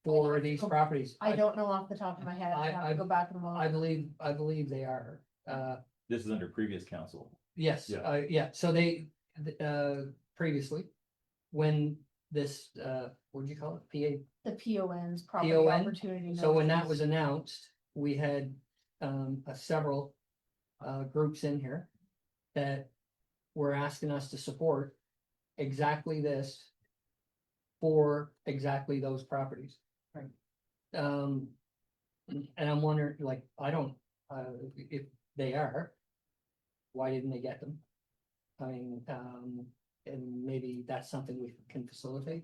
For these properties. I don't know off the top of my head, I have to go back and I look. believe they are, This is under previous council. yes, Yeah. yeah, so they, previously. When this, what do you call it, The PONs, property PON? opportunity. So when that notices. was announced, we had several groups in here that were asking us to support exactly this for exactly those properties. Right. And I'm wondering, like, I don't, if they are, why didn't they get them? I mean, and maybe that's something we can facilitate.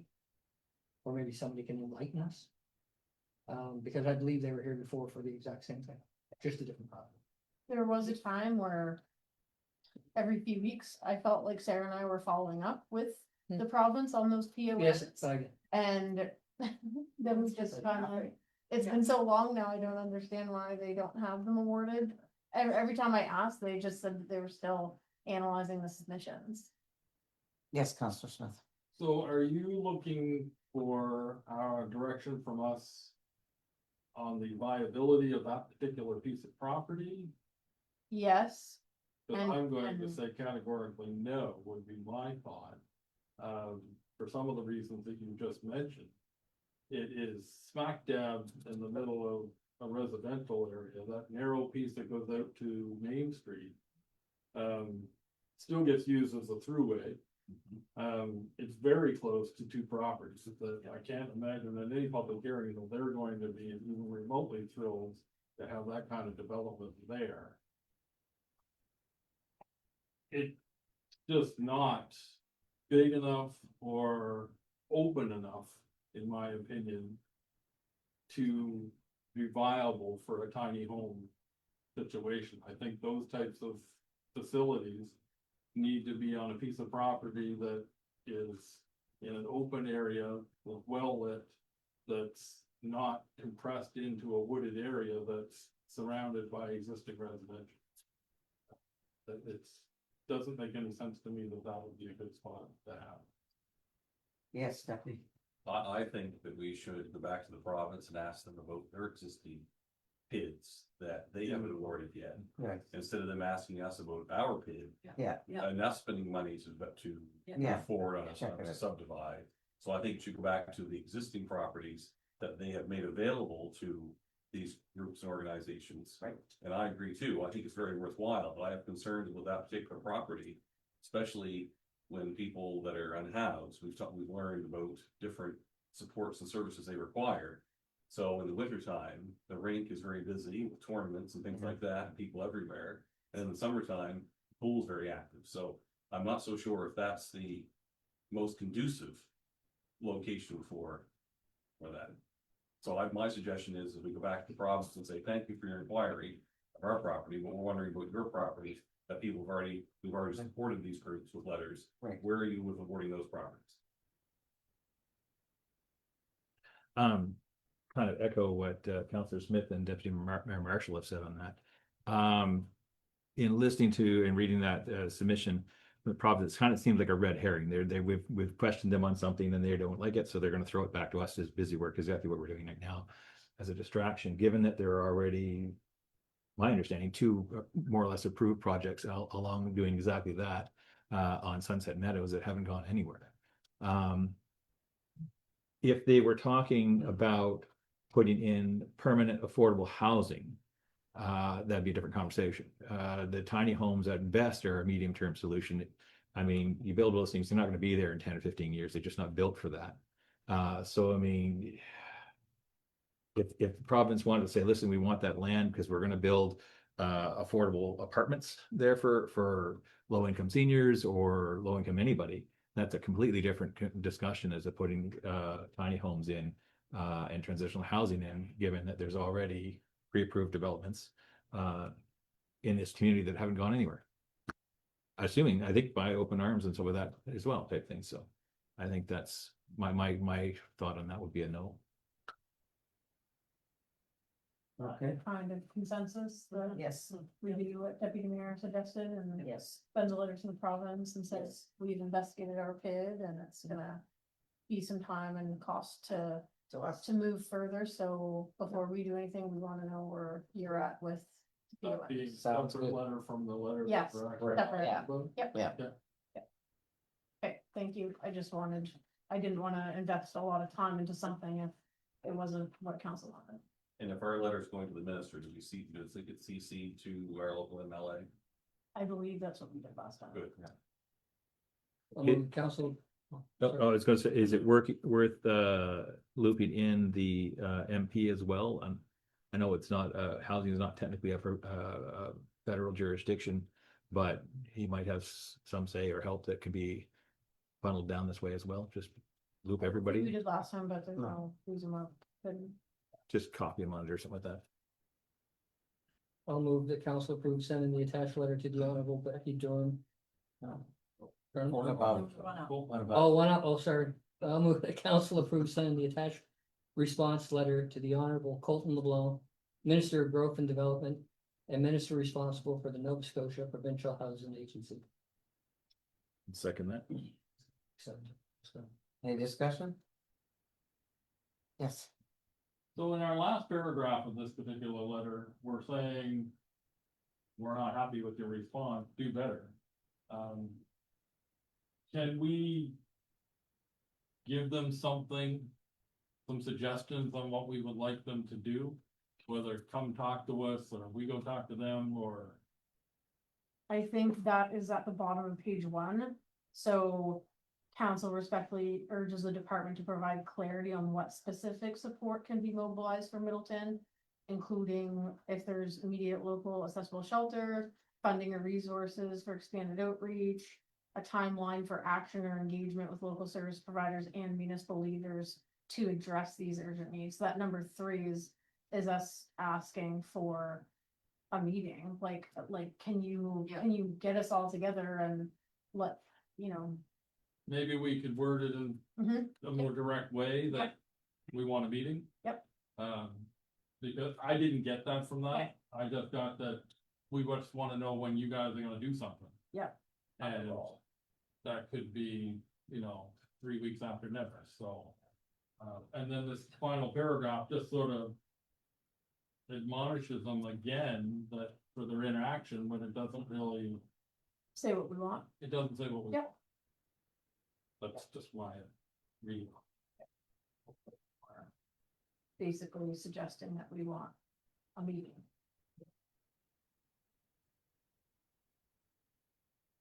Or maybe somebody can enlighten us. Because I believe they were here before for the exact same thing, just a different problem. There was a time where every few weeks, I felt like Sarah and I were following up with Hmm. the province on those POS. Yes, And then we just kind of, it's been so long now, I don't understand why they don't have them awarded. Every time I asked, they just said that they were still analyzing the submissions. Yes, Councilor Smith. So are you looking for our direction from us on the viability of that particular piece of property? Yes, But And- I'm going to and- say categorically no, would be my thought. For some of the reasons that you just mentioned. It is smack dab in the middle of a residential area, that narrow piece that goes out to Main Street. Still gets used as a throughway. It's very close to two properties that I can't imagine that any public hearing that they're going to be even remotely thrilled to have that kind of development there. It's just not big enough or open enough, in my opinion, to be viable for a tiny home situation. I think those types of facilities need to be on a piece of property that is in an open area with well lit, that's not compressed into a wooded area that's surrounded by existing residential. That doesn't make any sense to me that that would be a good spot to have. Yes, Deputy. I think that we should go back to the province and ask them about their existing PIDs that they haven't awarded yet. Right. Instead of them asking us about our PID Yeah, and us spending money to yeah. forward on Check it a out. subdivide. So I think it should go back to the existing properties that they have made available to these groups and organizations. Right. And I agree too. I think it's very worthwhile, but I have concerns with that particular property, especially when people that are unhoused, we've learned about different supports and services they require. So in the wintertime, the rink is very busy with tournaments and things like that, people everywhere. And in the summertime, the pool's very active. So I'm not so sure if that's the most conducive location for that. So my suggestion is we go back to the province and say, thank you for your inquiry of our property, but we're wondering about your property that we've already supported these groups with letters. Right. Where are you with awarding those properties? Kind of echo what Councillor Smith and Deputy Mayor Marshall have said on that. In listening to and reading that submission, the province kind of seems like a red herring. We've questioned them on something and they don't like it, so they're going to throw it back to us as busy work, exactly what we're doing right now, as a distraction. Given that there are already, my understanding, two more or less approved projects along doing exactly that on Sunset Meadows that haven't gone anywhere. if they were talking about putting in permanent affordable housing, that'd be a different conversation. The tiny homes at best are a medium-term solution. I mean, you build those things, they're not gonna be there in 10 or 15 years. They're just not built for that. So I mean, if the province wanted to say, listen, we want that land because we're gonna build affordable apartments there for low-income seniors or low-income anybody, that's a completely different discussion as of putting tiny homes in and transitional housing in, given that there's already pre-approved developments in this community that haven't gone anywhere. Assuming, I think by open arms and so with that as well type thing. So I think that's my thought on that would be a no. Okay, Kind of consensus, the yes, review what deputy mayor suggested and yes. sends a letter to the province and says, we've investigated our PID and it's gonna be some time and cost to So us, move further, so before we do anything, we wanna know where you're at with. the That being Sounds separate good. letter from the letter. Yes, correct? separate. Yeah. Yep. Yeah. Okay, thank you, I didn't wanna invest a lot of time into something if it wasn't what council wanted. And if our letter is going to the minister, does it get CC to our local MLA? I believe that's what we did last time. Good. Council. Oh, I was gonna say, is it worth looping in the MP as well? I know it's not, housing is not technically a federal jurisdiction, but he might have some say or help that can be funneled down this way as well. Just loop We everybody, did last time, but there's no reason why we couldn't. just copy him on it or something like that. I'll move that council approve sending the attached letter to the Honorable Becky Dorn. What about- Oh, one up, oh, sorry. I'll move that council approve sending the attached response letter to the Honorable Colton LeBlanc, Minister of Growth and Development, and Minister responsible for the Nova Scotia Provincial Housing Agency. Second that. So, Any discussion? Yes, So in our last paragraph of this particular letter, we're saying. We're not happy with your response, do better. Can we? Give them something, some suggestions on what we would like them to do? Whether come talk to us, or we go talk to them, or, I think that is at the bottom of page 1, so. Council respectfully urges the department to provide clarity on what specific support can be mobilized for Middleton. Including if there's immediate local accessible shelter, funding or resources for expanded outreach. A timeline for action or engagement with local service providers and municipal leaders to address these urgent needs. That number 3 is us asking for. A meeting, like, can you get us all together and let, maybe we could word it in Mhm. a more direct way that we want a meeting? Yep. Because I didn't get that from that, Okay. I just got that we just wanna know when you guys are gonna do something. Yep. And that could be, 3 weeks after never, so. And then this final paragraph just sort of. Admonishes them again that for their interaction, but it doesn't really, say what we want. it doesn't say what we. Yep. That's just why I read. Basically suggesting that we want a meeting.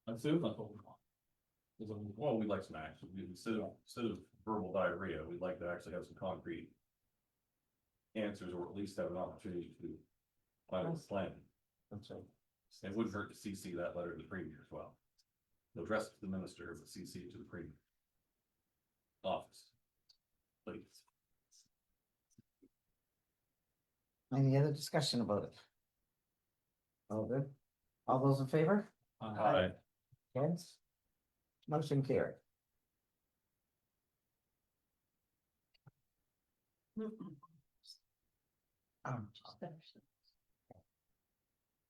I assume that's what we want. Well, we'd like some action, instead of verbal diarrhea, we'd like to actually have some concrete. Answers, or at least have an opportunity to find a plan. It wouldn't hurt to CC that letter to the premier as well. They'll address it to the minister, but CC it to the premier. Office. Please. any other discussion about it? All good, all those in favor? Uh, Yes. Motion carried.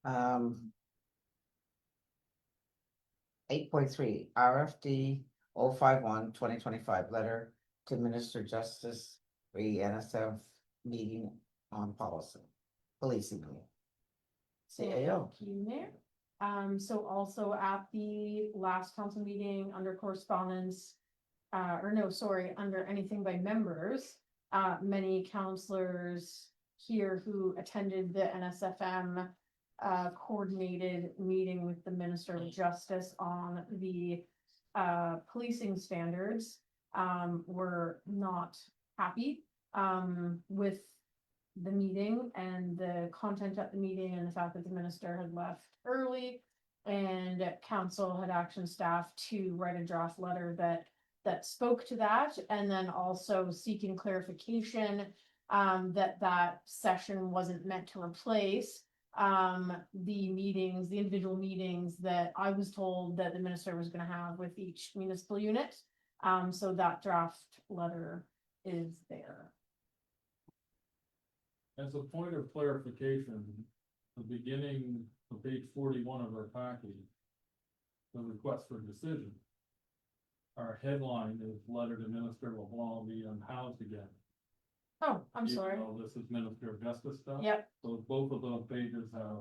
Um. 8.3 RFD 051-2025 letter to Minister Justice re NSF meeting on policy, policing meeting. CAO. Thank you, Mayor. So also at the last council meeting under correspondence, or no, sorry, under anything by members, many counselors here who attended the NSFM coordinated meeting with the Minister of Justice on the policing standards were not happy with the meeting and the content at the meeting and the fact that the minister had left early and council had action staff to write a draft letter that spoke to that, and then also seeking clarification that session wasn't meant to replace the meetings, the individual meetings that I was told that the minister was gonna have with each municipal unit. So that draft letter is there. As a point of clarification, the beginning of page 41 of our package, the request for decision. Our headline is letter to Minister LeBlanc be unhoused again. Oh, I'm Even sorry. though this is Minister of Justice stuff. Yep, So both of those pages have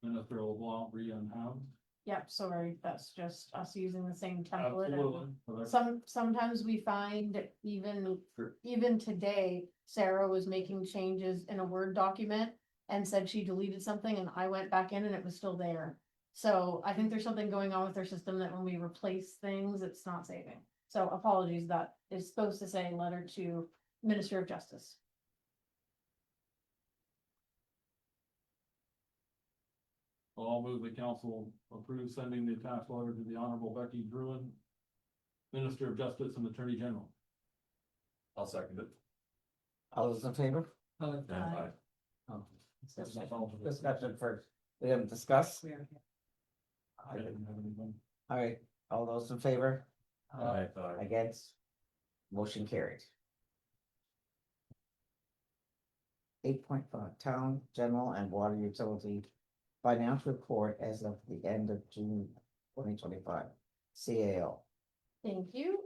Minister LeBlanc re-unhoused. yep, sorry, that's just us using the same template. and- Absolutely. But I- Sometimes we find even today, Sarah was making changes in a Word document and said she deleted something and I went back in and it was still there. So I think there's something going on with their system that when we replace things, it's not saving. So apologies, that is supposed to say letter to Minister of Justice. I'll move the council approve sending the attached letter to the Honorable Becky Druin, Minister of Justice and Attorney General. I'll second it. All those in favor? Aye. Oh, Discussion first. We haven't discussed? I didn't have anything. All right, all those in favor? Aye. Against? Motion carried. 8.5 Town General and Water Utility Financial Report as of the end of June 2025. CAO. Thank you.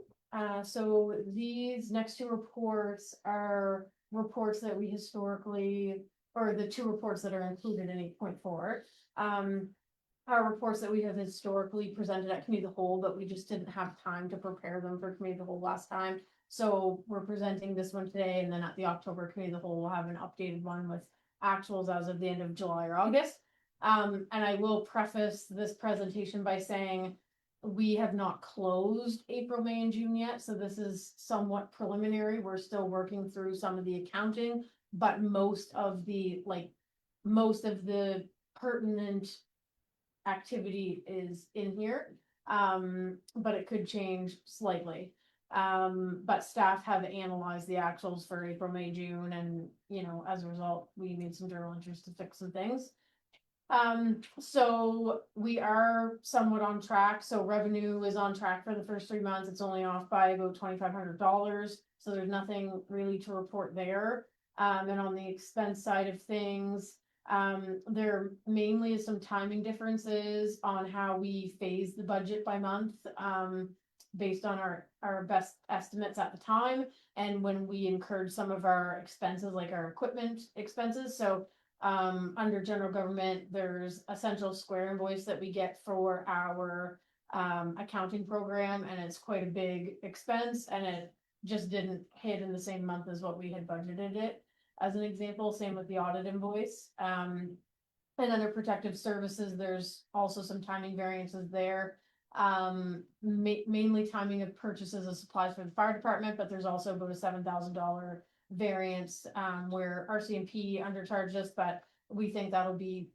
So these next two reports are reports that we historically, or the two reports that are included in 8.4. Are reports that we have historically presented at committee of the whole, but we just didn't have time to prepare them for committee of the whole last time. So we're presenting this one today, and then at the October committee of the whole, we'll have an updated one with actuals as of the end of July or August. And I will preface this presentation by saying we have not closed April, May, and June yet, so this is somewhat preliminary. We're still working through some of the accounting, but most of the pertinent activity is in here. But it could change slightly. But staff have analyzed the actuals for April, May, June, and as a result, we made some journal entries to fix some things. So we are somewhat on track. So revenue is on track for the first 3 months. It's only off by about $2,500. So there's nothing really to report there. And on the expense side of things, there mainly is some timing differences on how we phase the budget by month, based on our best estimates at the time. And when we incurred some of our expenses, like our equipment expenses. So under general government, there's Essential Square invoice that we get for our accounting program, and it's quite a big expense, and it just didn't hit in the same month as what we had budgeted it. As an example, same with the audit invoice. And under protective services, there's also some timing variances there. Mainly timing of purchases of supplies for the fire department, but there's also about a $7,000 variance where RCMP undercharged us, but we think that'll be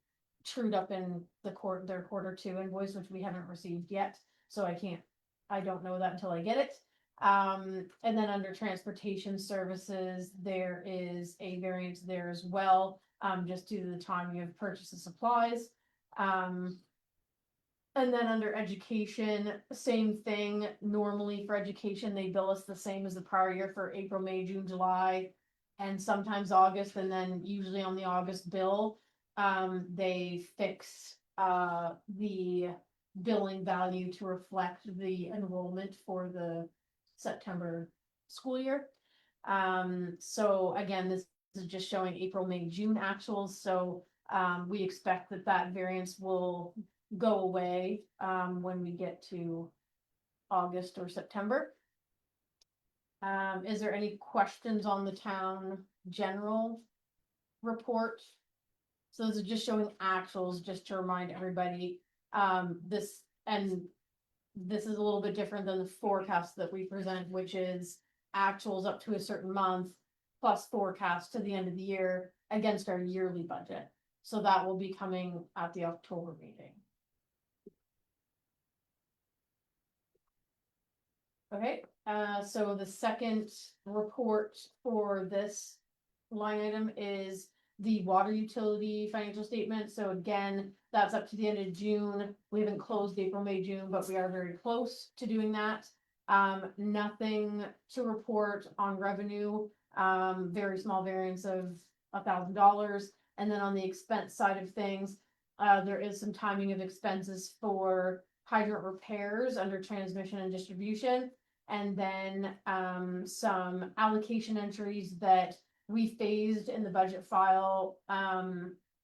trued up in their Q2 invoice, which we haven't received yet. So I don't know that until I get it. And then under transportation services, there is a variance there as well, just due to the timing of purchase of supplies. And then under education, same thing. Normally for education, they bill us the same as the prior year for April, May, June, July, and sometimes August. And then usually on the August bill, they fix the billing value to reflect the enrollment for the September school year. So again, this is just showing April, May, June actuals. So we expect that variance will go away when we get to August or September. Is there any questions on the town general report? So this is just showing actuals, just to remind everybody, this is a little bit different than the forecast that we present, which is actuals up to a certain month plus forecast to the end of the year against our yearly budget. So that will be coming at the October meeting. Okay, so the second report for this line item is the water utility financial statement. So again, that's up to the end of June. We haven't closed April, May, June, but we are very close to doing that. Nothing to report on revenue, very small variance of $1,000. And then on the expense side of things, there is some timing of expenses for hydrant repairs under transmission and distribution. And then some allocation entries that we phased in the budget file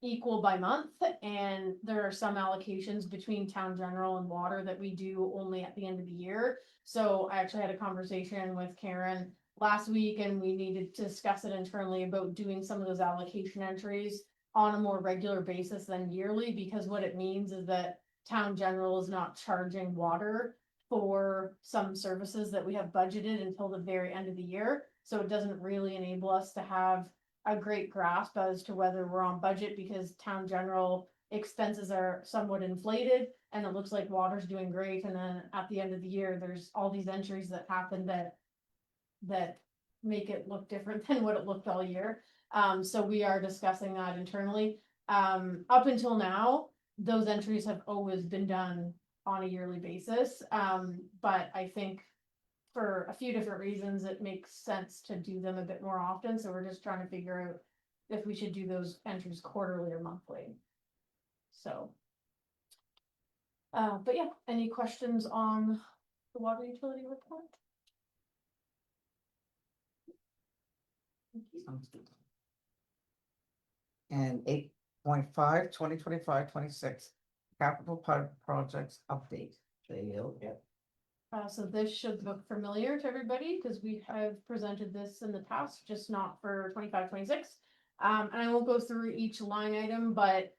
equal by month. And there are some allocations between town general and water that we do only at the end of the year. So I actually had a conversation with Karen last week, and we needed to discuss it internally about doing some of those allocation entries on a more regular basis than yearly, because what it means is that town general is not charging water for some services that we have budgeted until the very end of the year. So it doesn't really enable us to have a great grasp as to whether we're on budget, because town general expenses are somewhat inflated and it looks like water's doing great. And then at the end of the year, there's all these entries that happen that make it look different than what it looked all year. So we are discussing that internally. Up until now, those entries have always been done on a yearly basis. But I think for a few different reasons, it makes sense to do them a bit more often. So we're just trying to figure out if we should do those entries quarterly or monthly. So. But yeah, any questions on the water utility report? Sounds good. And 8.5, 2025-26 capital projects update. They'll get. So this should look familiar to everybody because we have presented this in the past, just not for 25-26. And I won't go through each line item, but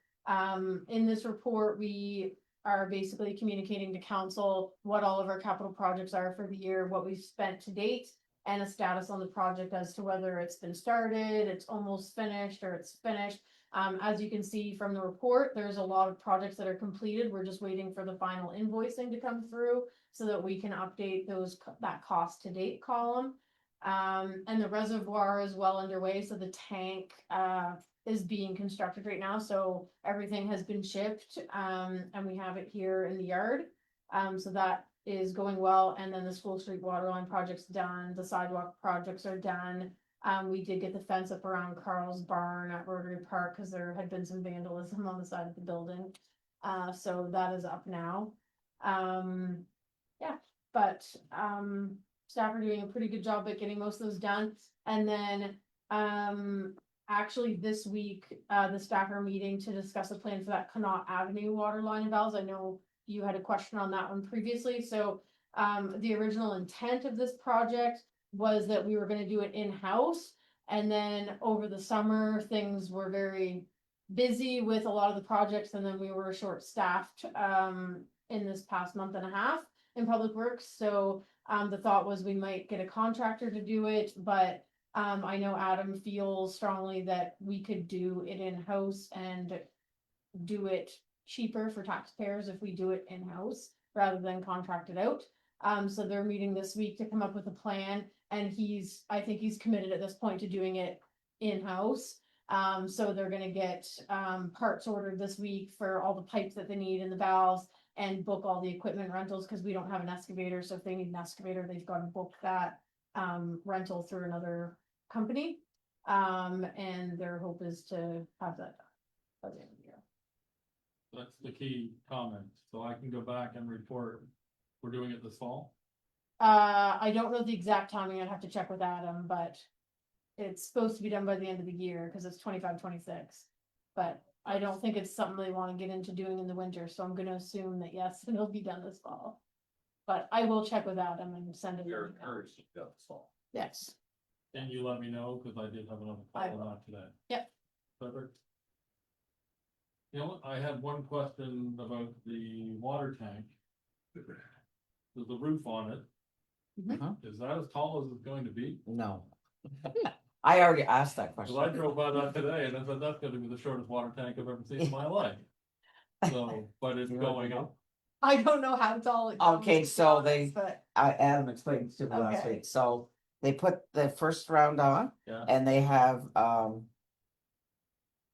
in this report, we are basically communicating to council what all of our capital projects are for the year, what we've spent to date, and a status on the project as to whether it's been started, it's almost finished, or it's finished. As you can see from the report, there's a lot of projects that are completed. We're just waiting for the final invoicing to come through so that we can update that cost to date column. And the reservoir is well underway. So the tank is being constructed right now. So everything has been shipped and we have it here in the yard. So that is going well. And then the School Street Waterline project's done. The sidewalk projects are done. We did get the fence up around Carl's barn at Rotary Park because there had been some vandalism on the side of the building. So that is up now. Yeah, but staff are doing a pretty good job at getting most of those done. And then actually this week, the staff are meeting to discuss a plan for that Connaught Avenue water line valves. I know you had a question on that one previously. So the original intent of this project was that we were going to do it in-house, and then over the summer things were very busy with a lot of the projects, and then we were short-staffed in this past month and a half in Public Works. So the thought was we might get a contractor to do it, but I know Adam feels strongly that we could do it in-house and do it cheaper for taxpayers if we do it in-house rather than contract it out. So they're meeting this week to come up with a plan, and I think he's committed at this point to doing it in-house. So they're gonna get parts ordered this week for all the pipes that they need and the valves, and book all the equipment rentals because we don't have an excavator. So if they need an excavator, they've got to book that rental through another company. And their hope is to have that done by the end of the year. That's the key comment. So I can go back and report, we're doing it this fall. I don't know the exact timing. I'd have to check with Adam, but it's supposed to be done by the end of the year because it's 25-26. But I don't think it's something they want to get into doing in the winter. So I'm going to assume that yes, it'll be done this fall. But I will check with Adam and send it. We are encouraged to go this fall. Yes. Can you let me know, cause I did have another I call will. on today. Yep. Perfect. You know, I had one question about the water tank. There's the roof on it. Mhm. Is that as tall as it's going to be? No. I already asked that Cause I question. drove by that today and I said, that's gonna be the shortest water tank I've ever seen in my life. So, but it's You want to going know? up. I don't know how tall it goes, Okay, to be so honest, but Adam explained to me last Okay. week, so they put the first round on Yeah. and they have, It's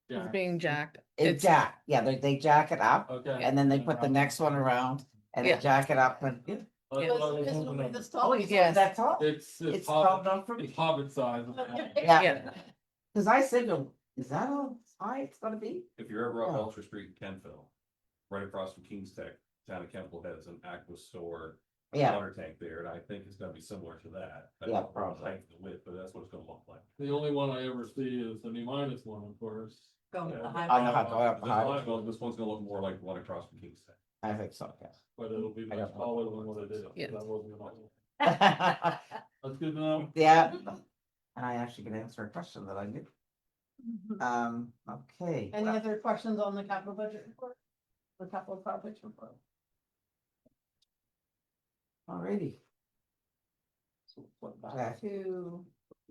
Yeah. being jacked. it jack, yeah, they jack it up. Okay. And then they put the next one around and they Yeah. jack it up and. That's what I was this will hoping be of. this Oh, tall. you Yes. said that's all? It's tall hobbit, enough for me. it's hobbit size. Yeah, Yeah. cause I said to him, is that how high it's gonna be? If you're ever up Yeah. Ultra Street in Kentville, right across from King's Tech, town of Kentville has an Aqua Store Yeah, water tank there, and I think it's gonna be similar to that. I Yeah, don't know the probably. height, the width, but that's what it's gonna look like. The only one I ever see is the new minus one, of course. Going Yeah. to the high. I know how to go up This high, one- well, this one's gonna look more like the one across from King's Tech. I think so, yes. But it'll be I much got one. taller than what it is. Yeah. That wasn't gonna. That's good to know. Yeah, and I actually can answer a question that I did. Okay. Any other questions on the capital budget report? The capital projects report? Alrighty. Back to,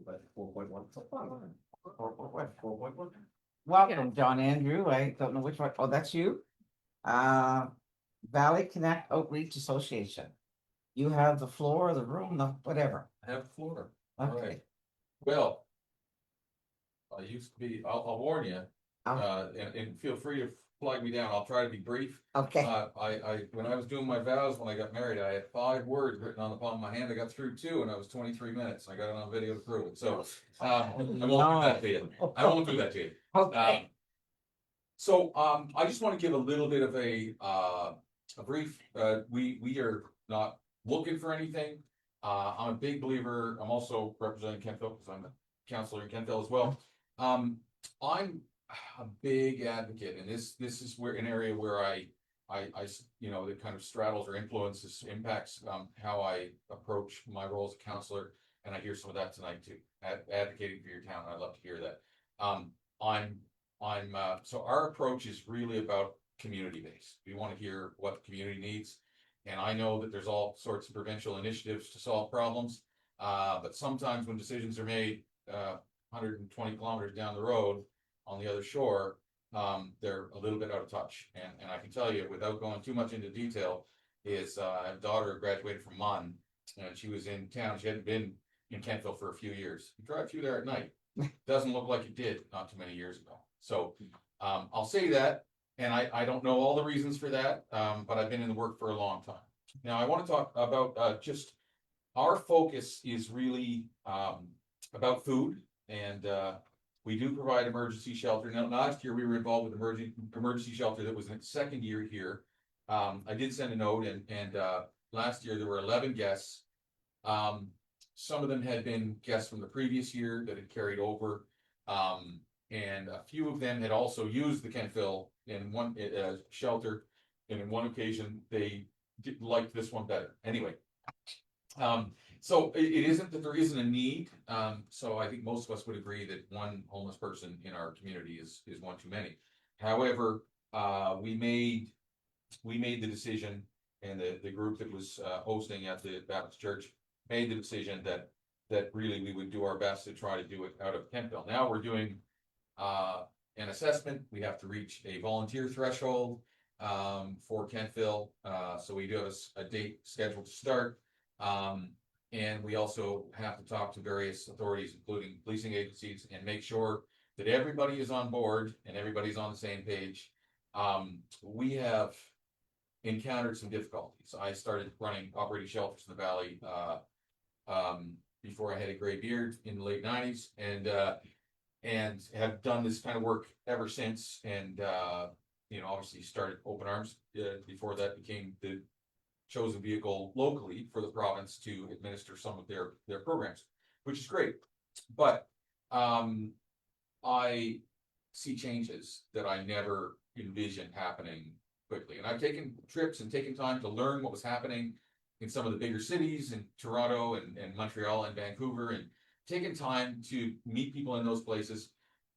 But 4.1. 4.1. Welcome, John Andrew, I don't know which one, oh, that's you? Valley Connect Outreach Association. You have the floor, the room, the whatever, I have the floor. okay. Well. I used to be, I'll warn you, Oh. and feel free to flag me down. I'll try to be brief. Okay, When I was doing my vows, when I got married, I had 5 words written on the palm of my hand. I got through 2 and I was 23 minutes. I got it on video to prove it. So, I won't do that to you. I won't do that to you. okay, I just want to give a little bit of a brief, we are not looking for anything. I'm a big believer, I'm also representing Kentville because I'm a counselor in Kentville as well. I'm a big advocate, and this is where an area where I you know, that kind of straddles or influences, impacts how I approach my role as a counselor, and I hear some of that tonight too, advocating for your town. I'd love to hear that. So our approach is really about community based. We want to hear what the community needs. And I know that there's all sorts of provincial initiatives to solve problems. But sometimes when decisions are made, 120 kilometers down the road on the other shore, they're a little bit out of touch. And I can tell you, without going too much into detail, is I have a daughter who graduated from MUN, and she was in town. She hadn't been in Kentville for a few years. You drive through there at night. Doesn't look like it did not too many years ago. So I'll say that, and I don't know all the reasons for that, but I've been in the work for a long time. Now I want to talk about just our focus is really about food, and we do provide emergency shelter. Now last year we were involved with emergency shelter that was in its second year here. I did send a note, and last year there were 11 guests. Some of them had been guests from the previous year that had carried over. And a few of them had also used the Kentville in one shelter, and in one occasion they liked this one better. Anyway, so it isn't that there isn't a need. So I think most of us would agree that one homeless person in our community is one too many. However, we made the decision, and the group that was hosting at the Baptist Church made the decision that really we would do our best to try to do it out of Kentville. Now we're doing an assessment. We have to reach a volunteer threshold for Kentville. So we do have a date scheduled to start. And we also have to talk to various authorities, including policing agencies, and make sure that everybody is on board and everybody's on the same page. We have encountered some difficulties. I started operating shelters in the valley before I had a gray beard in the late 90s, and have done this kind of work ever since. And you know, obviously started Open Arms before that became the chosen vehicle locally for the province to administer some of their programs, which is great. But I see changes that I never envisioned happening quickly. And I've taken trips and taken time to learn what was happening in some of the bigger cities in Toronto and Montreal and Vancouver, and taking time to meet people in those places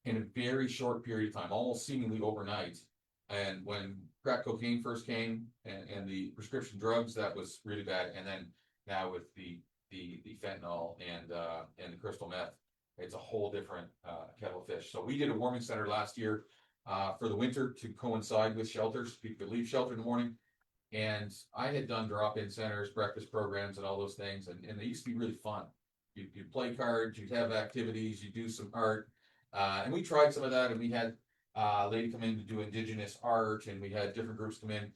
in a very short period of time, almost seemingly overnight. And when crack cocaine first came and the prescription drugs, that was really bad. And then now with the fentanyl and the crystal meth, it's a whole different kettle of fish. So we did a warming center last year for the winter to coincide with shelters. People could leave shelter in the morning. And I had done drop-in centers, breakfast programs and all those things. And they used to be really fun. You'd play cards, you'd have activities, you do some art. And we tried some of that, and we had a lady come in to do indigenous art, and we had different groups come in.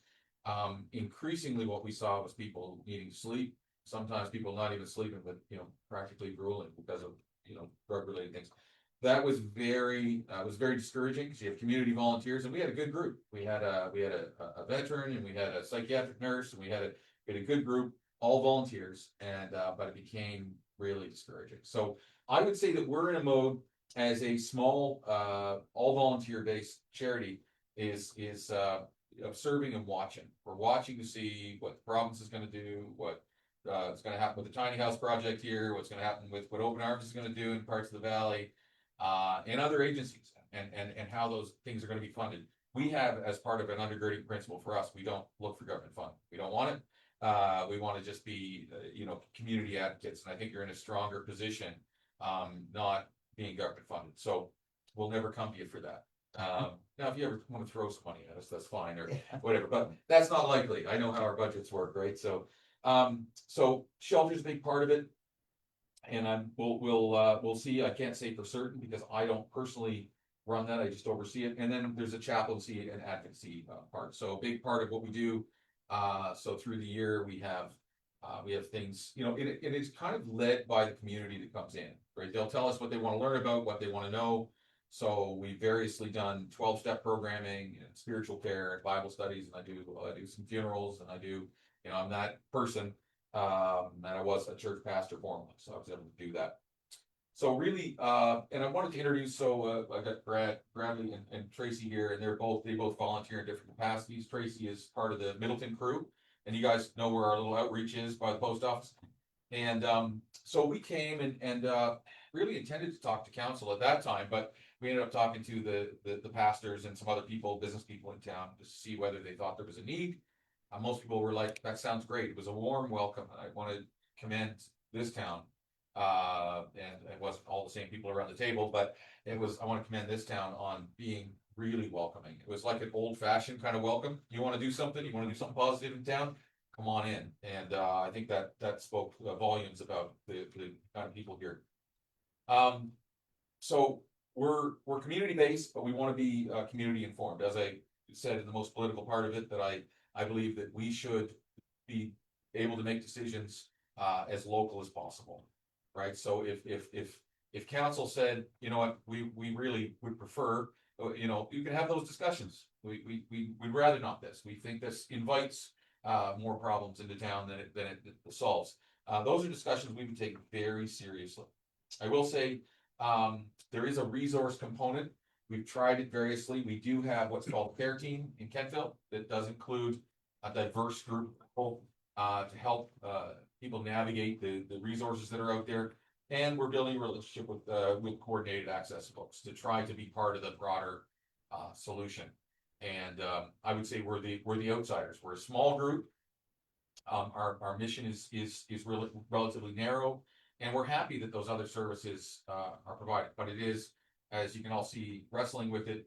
Increasingly what we saw was people needing sleep. Sometimes people not even sleeping, but practically drooling because of drug related things. That was very discouraging, because you have community volunteers, and we had a good group. We had a veteran, and we had a psychiatric nurse, and we had a good group, all volunteers, and but it became really discouraging. So I would say that we're in a mode as a small all volunteer based charity is observing and watching. We're watching to see what the province is going to do, what is going to happen with the tiny house project here, what's going to happen with what Open Arms is going to do in parts of the valley, and other agencies, and how those things are going to be funded. We have, as part of an undergirding principle for us, we don't look for government funding. We don't want it. We want to just be, community advocates, and I think you're in a stronger position, not being government funded. So we'll never come to you for that. Now, if you ever want to throw some money at us, that's fine, or whatever, but that's not likely. I know how our budgets work, right? So, so shelter's a big part of it, and we'll see. I can't say for certain because I don't personally run that. I just oversee it. And then there's a chaplaincy and advocacy part. So a big part of what we do. So through the year we have things, it is kind of led by the community that comes in, right? They'll tell us what they want to learn about, what they want to know. So we've variously done 12-step programming and spiritual care and Bible studies, and I do some funerals, and I do, I'm that person, and I was a church pastor formerly, so I was able to do that. So really, and I wanted to introduce, I got Bradley and Tracy here, and they both volunteer in different capacities. Tracy is part of the Middleton crew, and you guys know where our little outreach is by the post office. And so we came and really intended to talk to council at that time, but we ended up talking to the pastors and some other people, business people in town, to see whether they thought there was a need. Most people were like, that sounds great. It was a warm welcome. I want to commend this town. And it wasn't all the same people around the table, but I want to commend this town on being really welcoming. It was like an old fashioned kind of welcome. You want to do something positive in town, come on in. And I think that spoke volumes about the kind of people here. So we're community based, but we want to be community informed. As I said in the most political part of it, that I believe that we should be able to make decisions as local as possible. Right. So if council said, you know what, we really would prefer, you can have those discussions. We'd rather not this. We think this invites more problems into town than it solves. Those are discussions we would take very seriously. I will say there is a resource component. We've tried it variously. We do have what's called a care team in Kentville that does include a diverse group of people to help people navigate the resources that are out there. And we're building a relationship with coordinated access folks to try to be part of the broader solution. And I would say we're the outsiders. We're a small group. Our mission is really relatively narrow, and we're happy that those other services are provided. But it is, as you can all see, wrestling with it,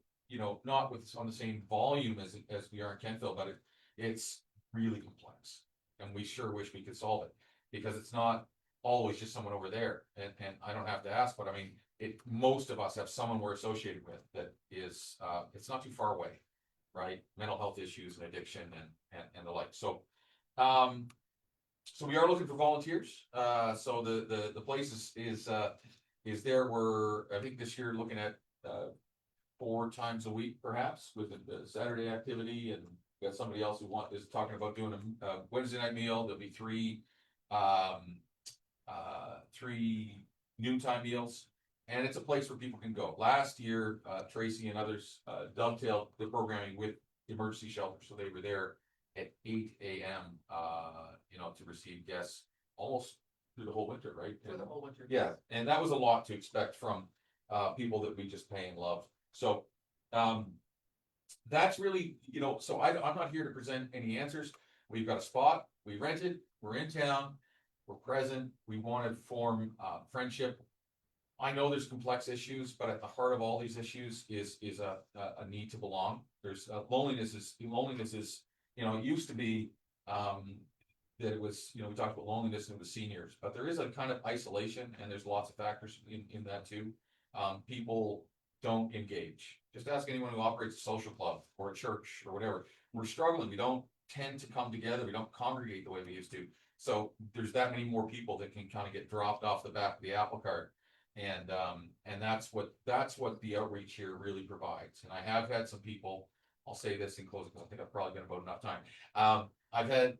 not on the same volume as we are in Kentville, but it's really complex. And we sure wish we could solve it, because it's not always just someone over there. And I don't have to ask, but I mean, most of us have someone we're associated with that is, it's not too far away, right? Mental health issues and addiction and the like. So we are looking for volunteers. So the place is there. We're, I think this year looking at 4 times a week, perhaps, with the Saturday activity, and got somebody else who is talking about doing a Wednesday night meal. There'll be 3 noontime meals, and it's a place where people can go. Last year, Tracy and others dovetailed the programming with emergency shelter, so they were there at 8 a.m. To receive guests almost through the whole winter, right? For the whole winter. Yeah, and that was a lot to expect from people that we just pay and love. So that's really, so I'm not here to present any answers. We've got a spot, we rented, we're in town, we're present, we want to form friendship. I know there's complex issues, but at the heart of all these issues is a need to belong. There's loneliness is, it used to be that it was, we talked about loneliness and it was seniors, but there is a kind of isolation and there's lots of factors in that too. People don't engage. Just ask anyone who operates a social club or a church or whatever. We're struggling. We don't tend to come together. We don't congregate the way we used to. So there's that many more people that can kind of get dropped off the back of the apple cart. And that's what the outreach here really provides. And I have had some people, I'll say this in closing, because I think I've probably been about enough time.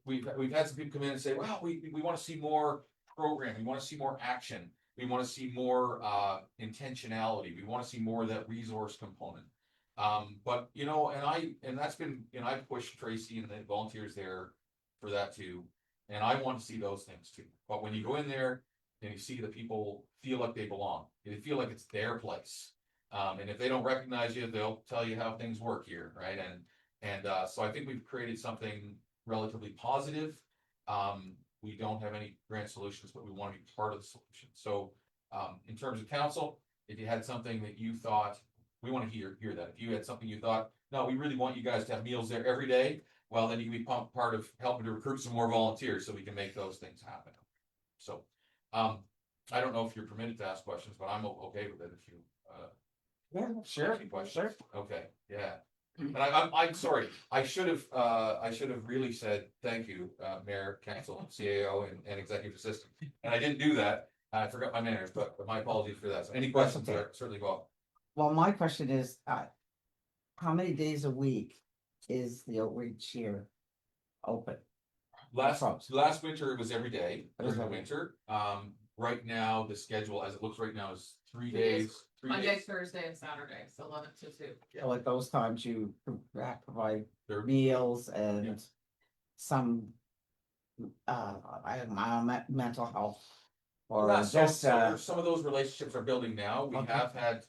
We've had some people come in and say, well, we want to see more program, we want to see more action, we want to see more intentionality, we want to see more of that resource component. But I've pushed Tracy and the volunteers there for that too. And I want to see those things too. But when you go in there and you see that people feel like they belong, they feel like it's their place. And if they don't recognize you, they'll tell you how things work here, right? And so I think we've created something relatively positive. We don't have any grand solutions, but we want to be part of the solution. So in terms of council, if you had something that you thought, we want to hear that. If you had something you thought, no, we really want you guys to have meals there every day, well, then you can be part of helping to recruit some more volunteers so we can make those things happen. So I don't know if you're permitted to ask questions, but I'm okay with it if you Yeah, sure, any questions. sure. Okay, yeah. And I'm sorry, I should have really said thank you, Mayor, Council, CAO, and Executive Assistant. And I didn't do that. I forgot my manners, but my apologies for that. So any questions, okay. certainly go. Well, my question is, how many days a week is the outreach here open? Last winter, it was every day during the Okay. winter. Right now, the schedule as it looks right now is 3 days. Monday, Thursday, and Saturday, so 11 to 2. Yeah, like those times you provide There- meals and some, I don't know, mental health. Or Yeah, just, some of those relationships are building now. We Okay. have had,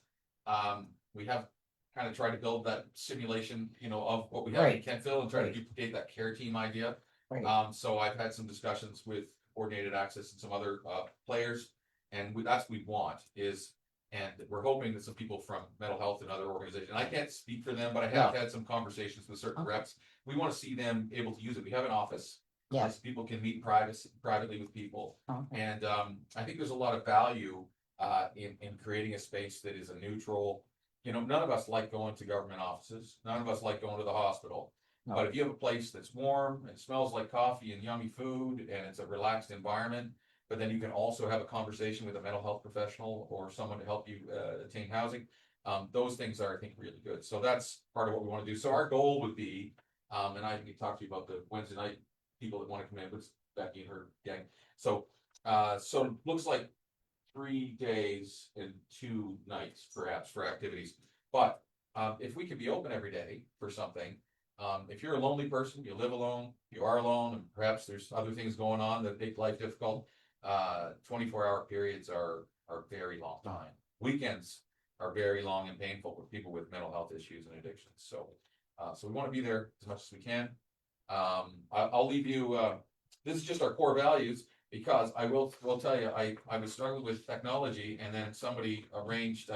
we have kind of tried to build that simulation, of what we have in Right. Kentville and try to Right. duplicate that care team idea. right, So I've had some discussions with Coordinated Access and some other players, and that's what we want is, and we're hoping that some people from mental health and other organizations, I can't speak for them, but I have had some conversations with certain Okay. reps. We want to see them able to use it. We have an office. yes, People can meet privately with people. okay, And I think there's a lot of value in creating a space that is a neutral. None of us like going to government offices. None of us like going to the hospital. No. But if you have a place that's warm, it smells like coffee and yummy food, and it's a relaxed environment, but then you can also have a conversation with a mental health professional or someone to help you attain housing. Those things are, I think, really good. So that's part of what we want to do. So our goal would be, and I can talk to you about the Wednesday night people that want to come in with Becky and her gang. So it looks like 3 days and 2 nights perhaps for activities. But if we could be open every day for something, if you're a lonely person, you live alone, you are alone, and perhaps there's other things going on that make life difficult, 24-hour periods are very long time. Weekends are very long and painful for people with mental health issues and addictions. So we want to be there as much as we can. I'll leave you, this is just our core values, because I will tell you, I was struggling with technology, and then somebody arranged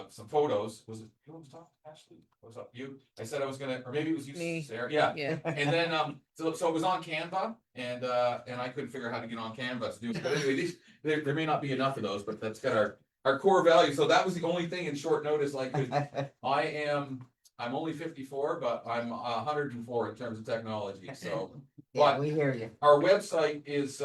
some photos. Was it who was talking? Ashley? What's up? You? I said I was gonna, or maybe it was you, Me. Sarah. Yeah. Yeah. And then so it was on Canva, and I couldn't figure out how to get on Canva to do it. But anyway, there may not be enough of those, but that's got our core value. So that was the only thing in short notice. Like I'm only 54, but I'm 104 in terms of technology. So yeah, but we hear you. our website is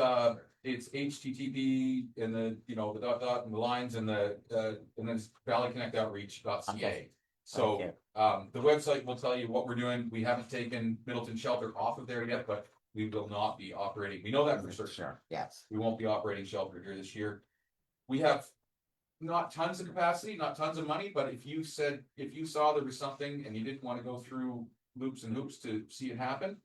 it's HTTP and the the dot and the lines and the and then it's valleyconnectoutreach.ca. Okay. So Thank the website will tell you what we're doing. We haven't taken Middleton Shelter off of there yet, but we will not be operating. We know that for certain. Sure, yes, We won't be operating shelter here this year. We have not tons of capacity, not tons of money, but if you saw there was something and you didn't want to go through loops and hoops to see it happen.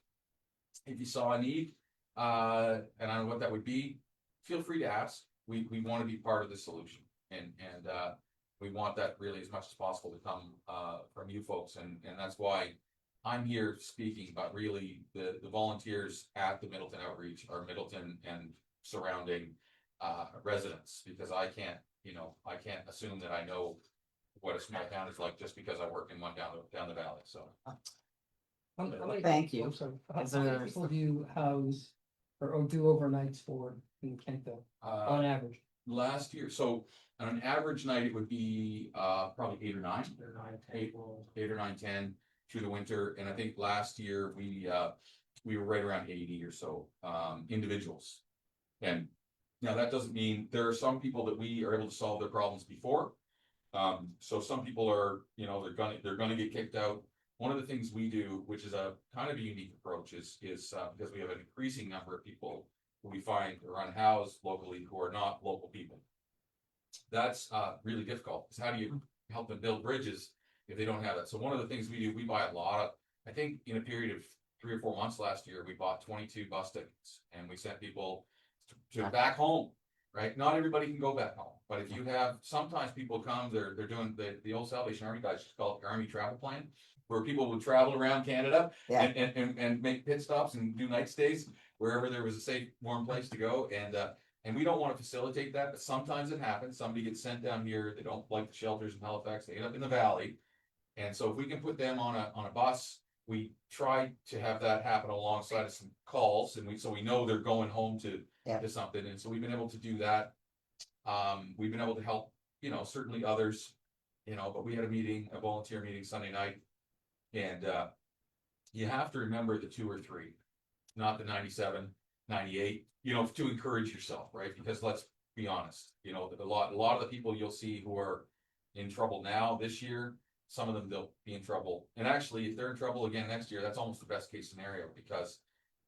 If you saw a need, and I don't know what that would be, feel free to ask. We want to be part of the solution, and we want that really as much as possible to come from you folks, and that's why I'm here speaking, but really the volunteers at the Middleton Outreach are Middleton and surrounding residents, because I can't assume that I know what a small town is like just because I work in one down the valley, so. How many- Thank you. I'm sorry, how Is many there- people do you house or do overnights for in Kentville on average? Last year, so on an average night, it would be probably 8 or 9. 8 or 9, 10 through the winter, and I think last year we were right around 80 or so individuals. And now that doesn't mean, there are some people that we are able to solve their problems before. So some people are, they're gonna get kicked out. One of the things we do, which is a kind of a unique approach, is because we have an increasing number of people who we find are unhoused locally who are not local people. That's really difficult, because how do you help them build bridges if they don't have that? So one of the things we do, we buy a lot of, I think in a period of 3 or 4 months last year, we bought 22 bus tickets, and we sent people to back home, right? Not everybody can go back home, but if you have, sometimes people come, they're doing the old Salvation Army guys just call it the Army Travel Plan, where people would travel around Canada Yeah. and make pit stops and do night stays wherever there was a safe, warm place to go. And we don't want to facilitate that, but sometimes it happens. Somebody gets sent down here, they don't like the shelters in Halifax, they end up in the valley. And so if we can put them on a bus, we try to have that happen alongside of some calls, and so we know they're going home to something, and so we've been able to do that. We've been able to help, certainly others, but we had a volunteer meeting Sunday night. And you have to remember the 2 or 3, not the 97, 98, to encourage yourself, right? Because let's be honest, a lot of the people you'll see who are in trouble now this year, some of them they'll be in trouble. And actually, if they're in trouble again next year, that's almost the best case scenario, because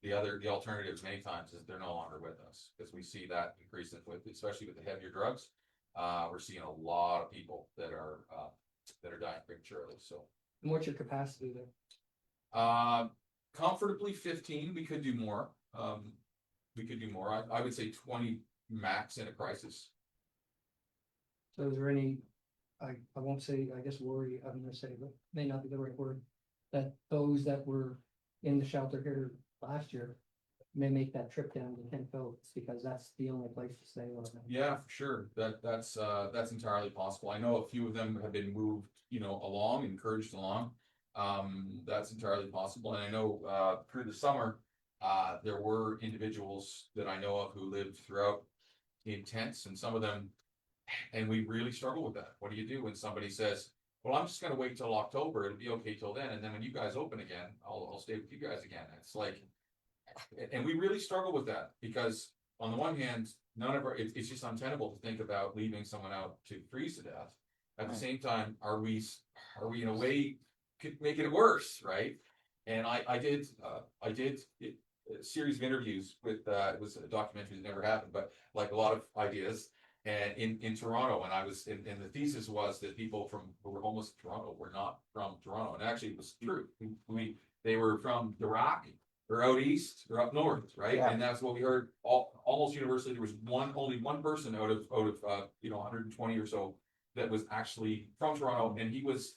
the alternatives many times is they're no longer with us, because we see that increase especially with the heavier drugs. We're seeing a lot of people that are dying prematurely, so. And what's your capacity there? Comfortably 15, we could do more. I would say 20 max in a crisis. So is there any, I won't say, I guess worry, I'm gonna say, but may not be the right word, that those that were in the shelter here last year may make that trip down to Kentville, because that's the only place to stay. Yeah, for sure. That's entirely possible. I know a few of them have been moved, along, encouraged along. That's entirely possible. And I know through the summer, there were individuals that I know of who lived throughout in tents, and some of them, and we really struggle with that. What do you do when somebody says, well, I'm just gonna wait till October, it'll be okay till then, and then when you guys open again, I'll stay with you guys again. It's like, and we really struggle with that, because on the one hand, it's just untenable to think about leaving someone out to freeze to death. At the same time, are we in a way making it worse, right? And I did a series of interviews with, it was a documentary that never happened, but like a lot of ideas, and in Toronto, and I was, and the thesis was that people who were homeless in Toronto were not from Toronto, and actually it was true. They were from Iraq, or out east, or up north, right? Yeah. And that's what we heard almost universally. There was only one person out of 120 or so that was actually from Toronto, and he was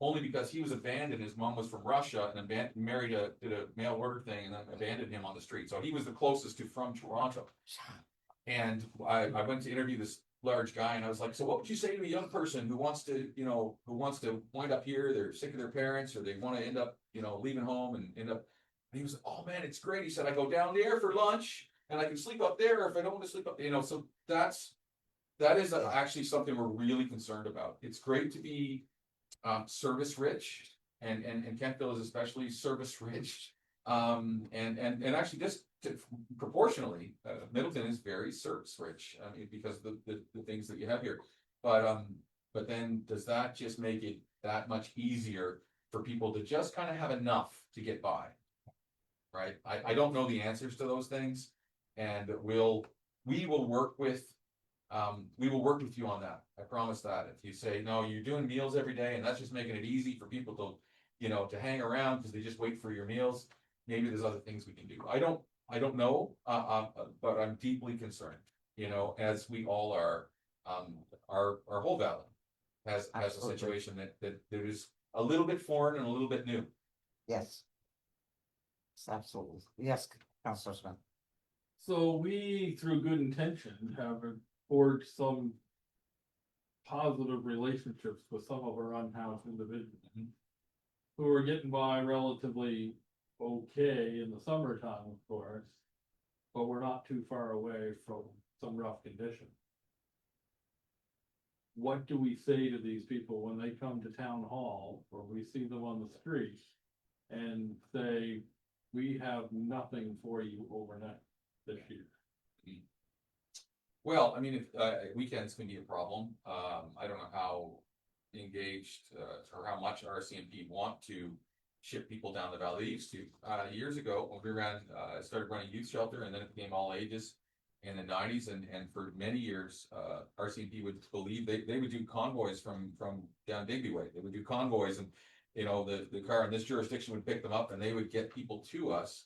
only because he was abandoned. His mom was from Russia and did a mail order thing, and then abandoned him on the street. So he was the closest to from Toronto. And I went to interview this large guy, and I was like, so what would you say to a young person who wants to wind up here? They're sick of their parents, or they want to end up, leaving home and end up. And he was like, oh man, it's great. He said, I go down there for lunch, and I can sleep up there if I don't want to sleep up, so that is actually something we're really concerned about. It's great to be service rich, and Kentville is especially service rich. And actually just proportionally, Middleton is very service rich, because of the things that you have here. But then does that just make it that much easier for people to just kind of have enough to get by? Right? I don't know the answers to those things, and we will work with you on that. I promise that. If you say, no, you're doing meals every day, and that's just making it easy for people you know, to hang around because they just wait for your meals. Maybe there's other things we can do. I don't know, but I'm deeply concerned, you know, as we all are. Our whole valley has a Absolutely. situation that is a little bit foreign and a little bit new. Yes. Absolutely. Yes, Councilor Smith. So we, through good intention, have forged some positive relationships with some of our unhoused individuals. Mhm. Who are getting by relatively okay in the summertime, of course. But we're not too far away from some rough conditions. What do we say to these people when they come to town hall or we see them on the street? And say, we have nothing for you overnight this year. Well, I mean, if weekends can be a problem, I don't know how engaged or how much RCMP want to ship people down the valley. They used to years ago when we started running youth shelter, and then it became all ages in the 90s, and for many years RCMP would believe they would do convoys from down Digby Way. They would do convoys, and you know, the car in this jurisdiction would pick them up, and they would get people to us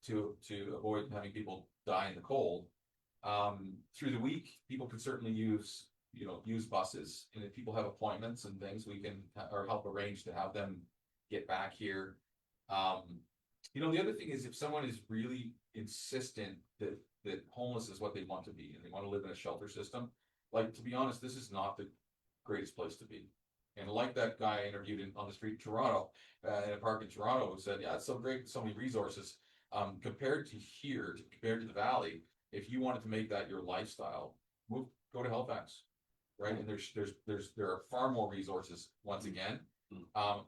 to avoid having people die in the cold. Through the week, people can certainly use buses, and if people have appointments and things, we can or help arrange to have them get back here. You know, the other thing is, if someone is really insistent that homeless is what they want to be and they want to live in a shelter system, like, to be honest, this is not the greatest place to be. And like that guy I interviewed on the street in Toronto, in a park in Toronto, who said, yeah, it's so great, so many resources. Compared to here, compared to the valley, if you wanted to make that your lifestyle, go to Halifax, right? And there are far more resources once again. I'm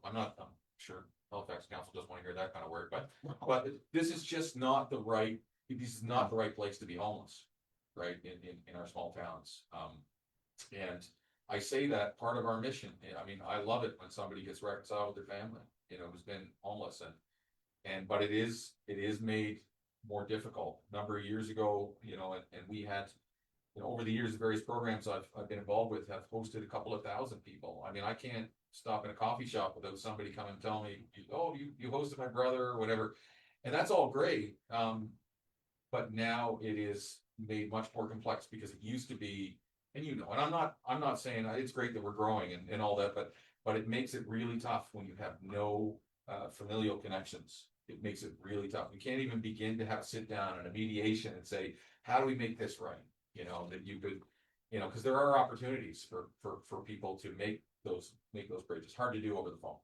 sure Halifax Council doesn't want to hear that kind of word, but this is just not the right, this is not the right place to be homeless, right? In our small towns. And I say that part of our mission. I mean, I love it when somebody gets reconciled with their family, you know, who's been homeless, but it is made more difficult. A number of years ago, you know, and we had, you know, over the years, the various programs I've been involved with have hosted a couple of thousand people. I mean, I can't stop in a coffee shop without somebody coming and telling me, oh, you hosted my brother or whatever. And that's all great. But now it is made much more complex, because it used to be, and you know, and I'm not saying it's great that we're growing and all that, but it makes it really tough when you have no familial connections. It makes it really tough. We can't even begin to have a sit down and a mediation and say, how do we make this right? You know, that you could, you know, because there are opportunities for people to make those bridges. Hard to do over the phone.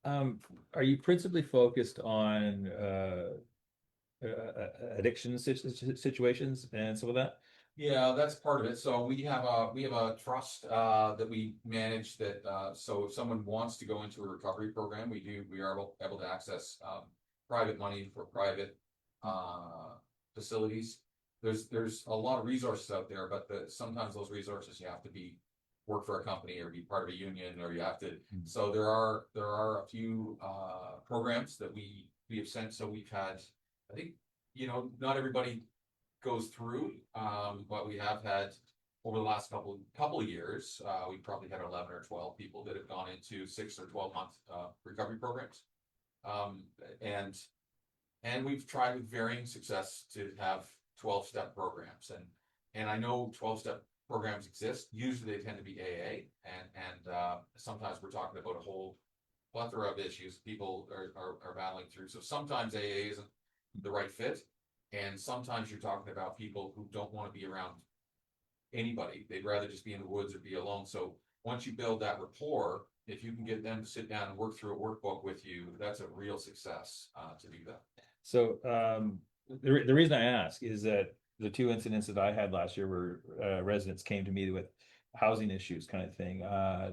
So. Are you principally focused on addiction situations and some of that? Yeah, that's part of it. So we have a trust that we manage that. So if someone wants to go into a recovery program, we are able to access private money for private facilities. There's a lot of resources out there, but sometimes those resources you have to work for a company or be part of a union, or you have to. So there are a few programs that we have sent. So we've had, I think, you know, not everybody goes through, but we have had over the last couple of years, we probably had 11 or 12 people that have gone into 6 or 12 month recovery programs, and we've tried with varying success to have 12-step programs, and I know 12-step programs exist. Usually they tend to be AA, and sometimes we're talking about a whole plethora of issues people are battling through. So sometimes AA isn't the right fit. And sometimes you're talking about people who don't want to be around anybody. They'd rather just be in the woods or be alone. So once you build that rapport, if you can get them to sit down and work through a workbook with you, that's a real success to do that. So the reason I ask is that the 2 incidents that I had last year were residents came to me with housing issues kind of thing.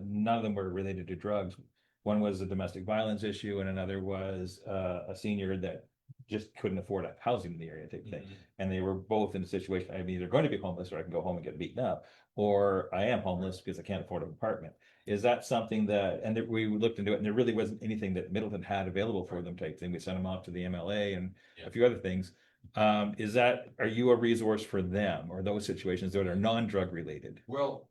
None of them were related to drugs. One was a domestic violence issue, and another was a senior that just couldn't afford housing in the area type thing. And they were both in a situation, I'm either going to be homeless or I can go home and get beaten up, or I am homeless because I can't afford an apartment. Is that something that, and we looked into it, and there really wasn't anything that Middleton had available for them type thing. We sent them off to the MLA and a few other things. Are you a resource for them or those situations that are non-drug related? Well,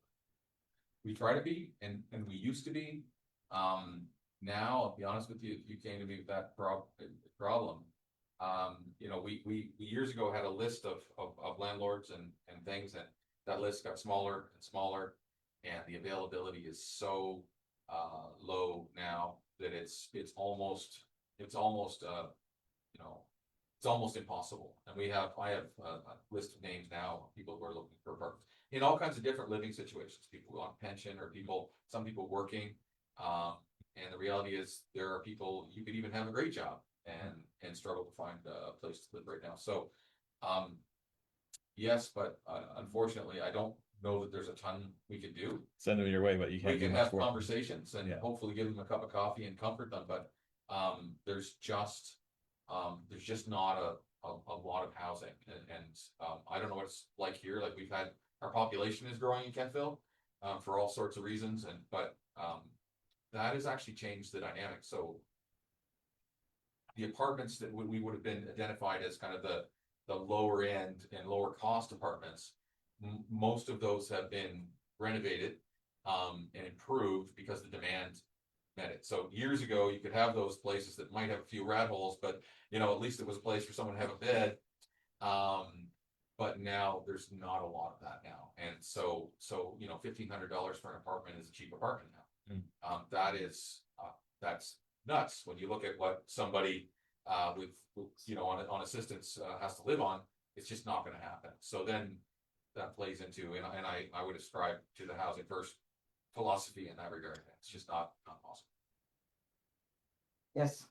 we try to be, and we used to be. Now, I'll be honest with you, if you came to me with that problem, you know, we years ago had a list of landlords and things, and that list got smaller and smaller. And the availability is so, low now that it's almost, you know, it's almost impossible. And I have a list of names now, of people who are looking for apartments in all kinds of different living situations, people on pension or some people working. And the reality is there are people, you could even have a great job and struggle to find a place to live right now. So, yes, but unfortunately, I don't know that there's a ton we can do. Send them your way, but you We can't do can much have more. conversations and Yeah. hopefully give them a cup of coffee and comfort them, but there's just not a lot of housing, and I don't know what it's like here. Like our population is growing in Kentville for all sorts of reasons, but that has actually changed the dynamic. So the apartments that we would have been identified as kind of the lower end and lower cost apartments, most of those have been renovated and improved because the demand met it. So years ago, you could have those places that might have a few rat holes, but you know, at least it was a place for someone to have a bed. But now there's not a lot of that now. And so, you know, $1,500 for an apartment is a cheap apartment now. That's nuts when you look at what somebody with you know, on assistance has to live on. It's just not going to happen. So then that plays into, and I would ascribe to the housing first philosophy in that regard. It's just not possible. Yes,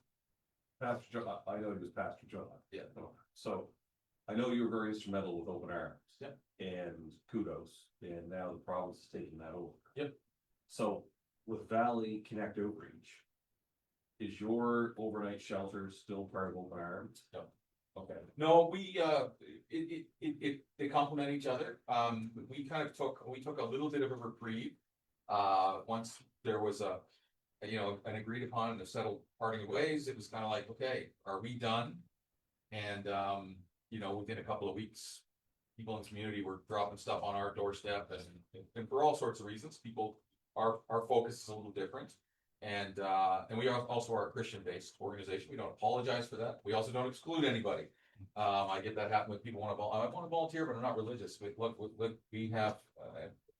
Pastor John, I know he was Pastor John. Yeah. So I know you were very instrumental with Open Arms. Yep. And kudos, and now the province is taking that over. Yep. So with Valley Connect Outreach, is your overnight shelter still part of Open Arms? Yep. Okay. No, they complement each other. We took a little bit of a reprieve. Once there was an agreed upon and a settled parting of ways, it was kind of like, okay, are we done? And, you know, within a couple of weeks, people in the community were dropping stuff on our doorstep, and for all sorts of reasons, our focus is a little different. And we also are a Christian-based organization. We don't apologize for that. We also don't exclude anybody. I get that happen with people I want to volunteer, but I'm not religious. We have,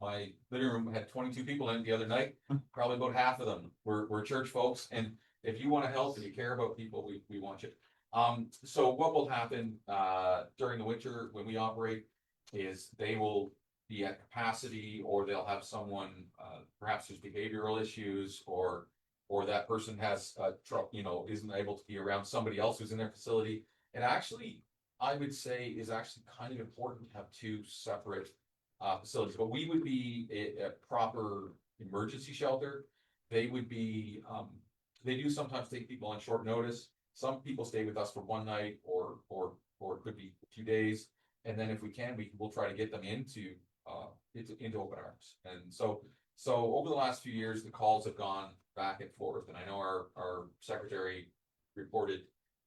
my living room had 22 people in it the other night. Probably about half of them were church folks. And if you want to help and you care about people, we want you. So what will happen during the winter when we operate is they will be at capacity, or they'll have someone perhaps there's behavioral issues, or that person has isn't able to be around somebody else who's in their facility. And actually, I would say is actually kind of important to have two separate facilities. But we would be a proper emergency shelter. They would be they do sometimes take people on short notice. Some people stay with us for one night or it could be a few days. And then if we can, we'll try to get them into Open Arms. And so over the last few years, the calls have gone back and forth. And I know our secretary reported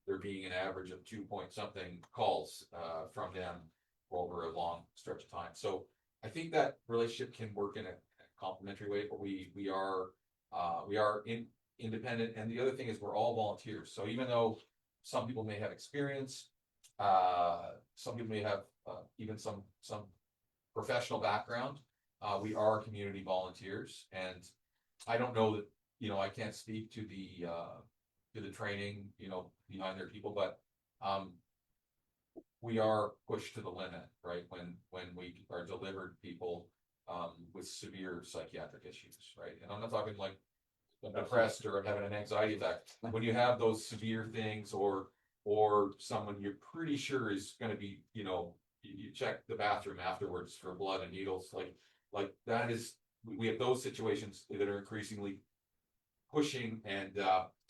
there being an average of 2-point-something calls from them over a long stretch of time. So I think that relationship can work in a complementary way, but we are independent. And the other thing is we're all volunteers. So even though some people may have experience, some people may have even some professional background, we are community volunteers. And I don't know that, I can't speak to the training, behind their people, but we are pushed to the limit, right? When we are delivered people with severe psychiatric issues, right? And I'm not talking like depressed or having an anxiety attack. When you have those severe things, or someone you're pretty sure is going to be, you check the bathroom afterwards for blood and needles, like that is, we have those situations that are increasingly pushing, and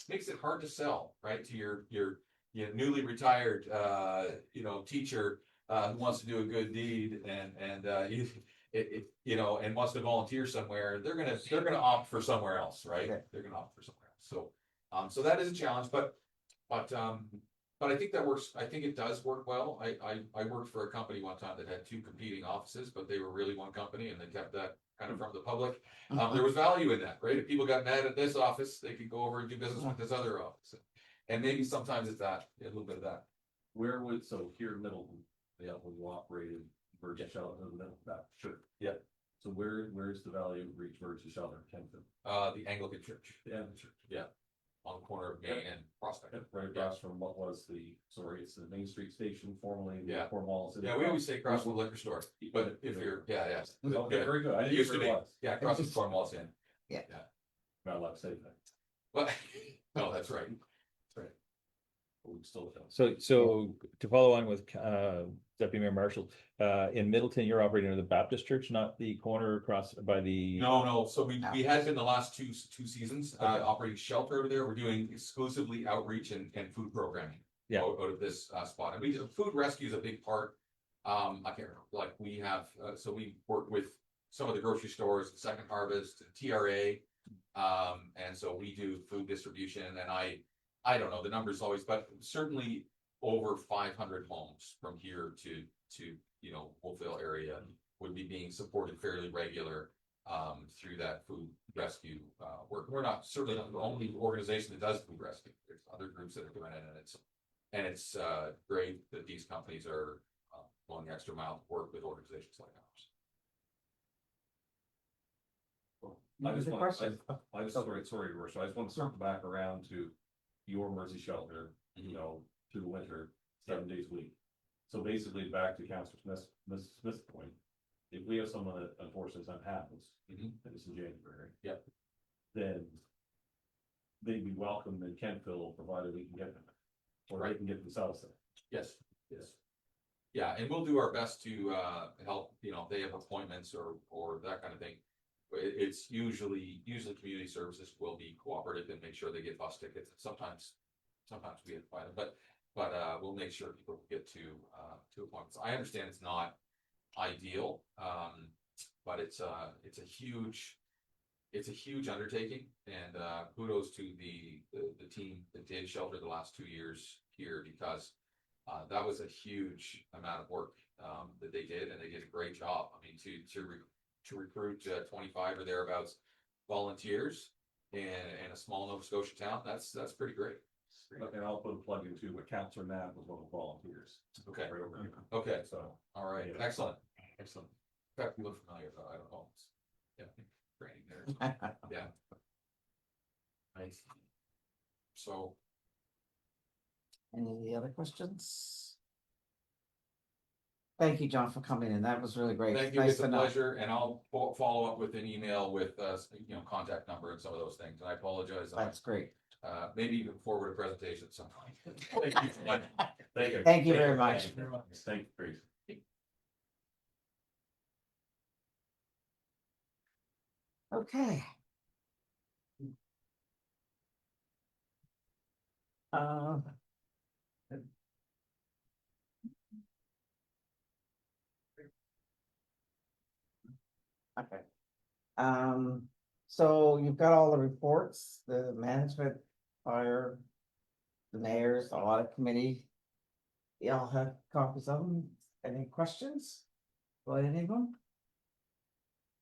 makes it hard to sell, right, to your newly retired teacher who wants to do a good deed and wants to volunteer somewhere. They're gonna opt for somewhere else, right? Okay. They're gonna opt for somewhere else. So that is a challenge, but But I think that works, I think it does work well. I worked for a company one time that had two competing offices, but they were really one company and they kept that kind of from the public. There was value in that, right? If people got mad at this office, they could go over and do business with this other office. And maybe sometimes it's that, a little bit of that. Where would, so here in Middleton, they have when you operated Virgin Shelter in the middle, that, sure. Yeah. So where's the value of Reach Virgin Shelter, Kenton? The Anglican Church, Yeah, the church. yeah, on the corner of Main and Prospect. Right across from what was it's the Main Street Station formerly. the Yeah. Cornwallis. Yeah, we always say across from the liquor store, but if you're, yeah. Okay, very good. I It didn't used to know be, where it was. yeah, across from Cornwallis Inn. Not allowed to say that. But, no, that's right. But we still don't. So to follow on with Deputy Mayor Marshall, in Middleton, you're operating under the Baptist Church, not the corner across by the. No, so we had been the last two seasons, Okay. operating shelter over there. We're doing exclusively outreach and food programming. Yeah. Out of this spot, and food rescue is a big part. I can't remember, like we have, so we work with some of the grocery stores, Second Harvest, TRA. And so we do food distribution, and I don't know the numbers always, but certainly over 500 homes from here to Wolfville area would be being supported fairly regular through that food rescue work. We're certainly not the only organization that does food rescue. There's other groups that are doing it, and it's great that these companies are going the extra mile to work with organizations like ours. I just Any want, questions? I just, sorry, Your Worship, I just want to circle back around to your Mercy Shelter, through the winter, 7 days a week. So basically, back to Councilor Smith's point, if we have someone that unfortunately something happens, and it's in January. Yep. Then they'd be welcome in Kentville, provided we can get them, or they can get themselves there. Yes. Yeah, and we'll do our best to help, if they have appointments or that kind of thing. It's usually community services will be cooperative and make sure they get bus tickets. Sometimes we have to buy them, but we'll make sure people get to appointments. I understand it's not ideal, but it's a huge undertaking, and kudos to the team that did shelter the last 2 years here, because that was a huge amount of work that they did, and they did a great job. I mean, to recruit 25 or thereabouts volunteers in a small Nova Scotia town, that's pretty great. And I'll put a plug into what Councilor Knapp was one of the volunteers. Okay. Right over here. Okay, So, all right, Yeah. excellent. In fact, you look familiar, though, I don't know. Yeah, training there, yeah. Nice. So, Any of the other questions? Thank you, John, for coming in. That was really great. thank you, Nice it's a to know. pleasure, and I'll follow up with an email with, contact number and some of those things, and I apologize. That's great. Maybe even forward a presentation at some point. Thank you so much. Thank you. Thank you very much. Thank you very much. Thank you, Grace. Okay. Uh, Okay. So you've got all the reports, the management, fire, the mayor's, the audit committee. Y'all have copies of them. Any questions? About any of them?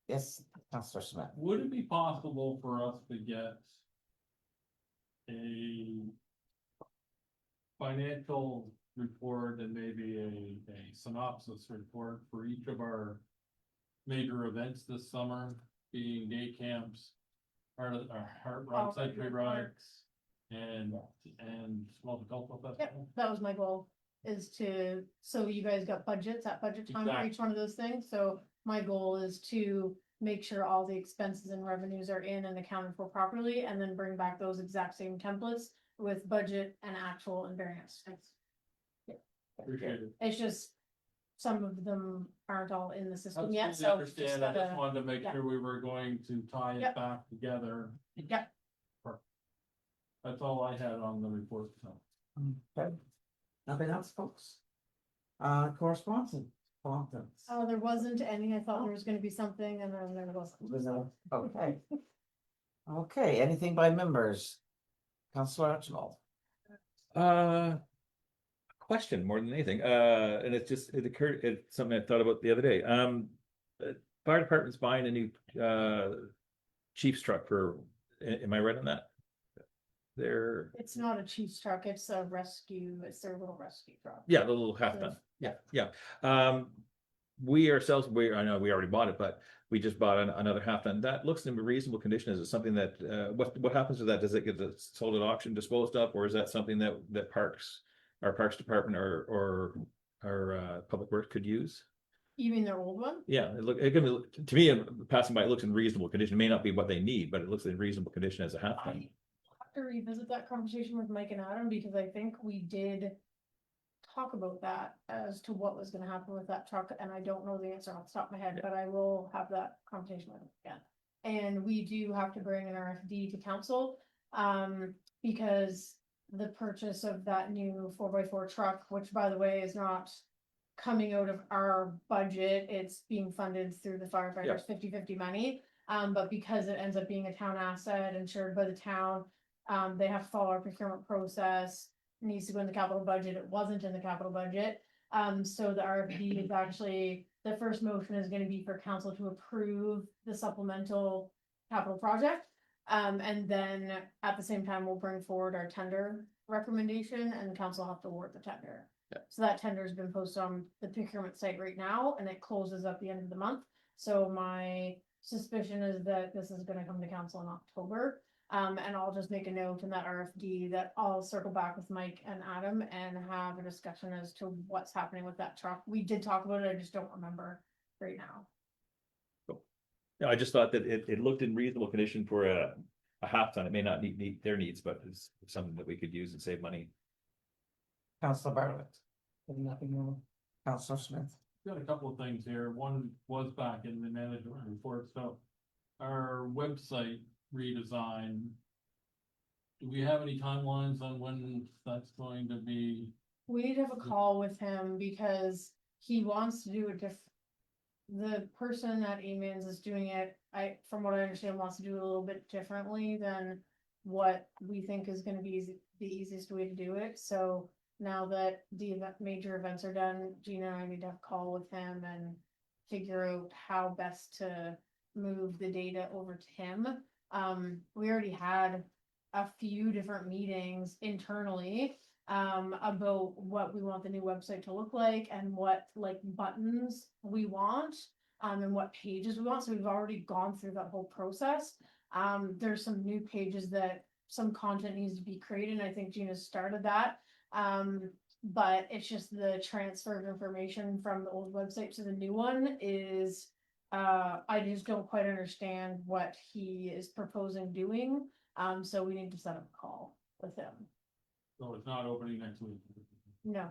Yes, Councilor Smith. Would it be possible for us to get a financial report and maybe a synopsis report for each of our major events this summer, being day camps, Heart Run Century Rides, and multicultural Yep, festival? that was my goal, is so you guys got budgets at budget time for Exactly. each one of those things, so my goal is to make sure all the expenses and revenues are in and accounted for properly, and then bring back those exact same templates with budget and actual and variance. Appreciate it. It's just, some of them aren't all in the system yet, Absolutely so. just understand, I just gotta- wanted to make yeah. sure we were going to tie it Yep. back together. Yep, That's all I had on the report, so. Okay. Nothing else, folks? Correspondence. oh, there wasn't any, I thought there was gonna be something, and then there wasn't. Okay. Okay, anything by members? Councilor Archibald. question more than anything, and it occurred, it's something I thought about the other day. Fire department's buying a new, chief's truck for, am I right on that? They're, It's not a chief's truck, it's a rescue, it's their little rescue truck. yeah, the little half ton, yeah. We ourselves, I know we already bought it, but we just bought another half ton. That looks in reasonable condition. Is it something that, what happens to that? Does it get sold at auction, disposed of, or is that something that our Parks Department or Public Works could use? You mean their old one? Yeah, to me, passing by, it looks in reasonable condition. It may not be what they need, but it looks in reasonable condition as a half ton. I have to revisit that conversation with Mike and Adam, because I think we did talk about that as to what was gonna happen with that truck, and I don't know the answer off the top of my head, but I will have that conversation with him again. And we do have to bring an RFD to council, because the purchase of that new 4x4 truck, which by the way is not coming out of our budget, it's being funded through the firefighters 50/50 money. But because it ends up being a town asset insured by the town, they have to follow our procurement process. It needs to go in the capital budget. It wasn't in the capital budget. So the RFP is actually, the first motion is gonna be for council to approve the supplemental capital project. And then at the same time, we'll bring forward our tender recommendation, and the council will have to award the tender. So that tender has been posted on the procurement site right now, and it closes at the end of the month. So my suspicion is that this is gonna come to council in October. And I'll just make a note in that RFD that I'll circle back with Mike and Adam and have a discussion as to what's happening with that truck. We did talk about it, I just don't remember right now. Yeah, I just thought that it looked in reasonable condition for a half ton. It may not meet their needs, but it's something that we could use and save money. Councilor Bartlett, Nothing wrong. Councilor Smith. Got a couple of things here. One was back in the management report, so our website redesign. Do we have any timelines on when that's going to be? We need to have a call with him because he wants to do the person at Amans is doing it, from what I understand, wants to do it a little bit differently than what we think is gonna be the easiest way to do it. So now that the major events are done, Gina and I need to have a call with him and figure out how best to move the data over to him. We already had a few different meetings internally about what we want the new website to look like and what like buttons we want and what pages we want. So we've already gone through that whole process. There's some new pages that some content needs to be created, and I think Gina started that. But it's just the transfer of information from the old website to the new one is I just don't quite understand what he is proposing doing. So we need to set up a call with him. So it's not opening next week. No.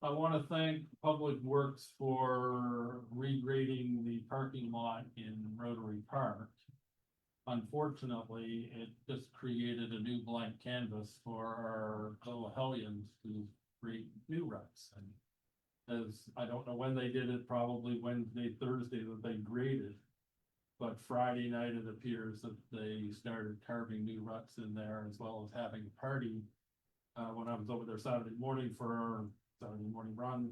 I want to thank Public Works for regrading the parking lot in Rotary Park. Unfortunately, it just created a new blank canvas for our little hellions to create new ruts. And as I don't know when they did it, probably Wednesday, Thursday that they graded. But Friday night, it appears that they started carving new ruts in there, as well as having a party. When I was over there Saturday morning for our Saturday morning run,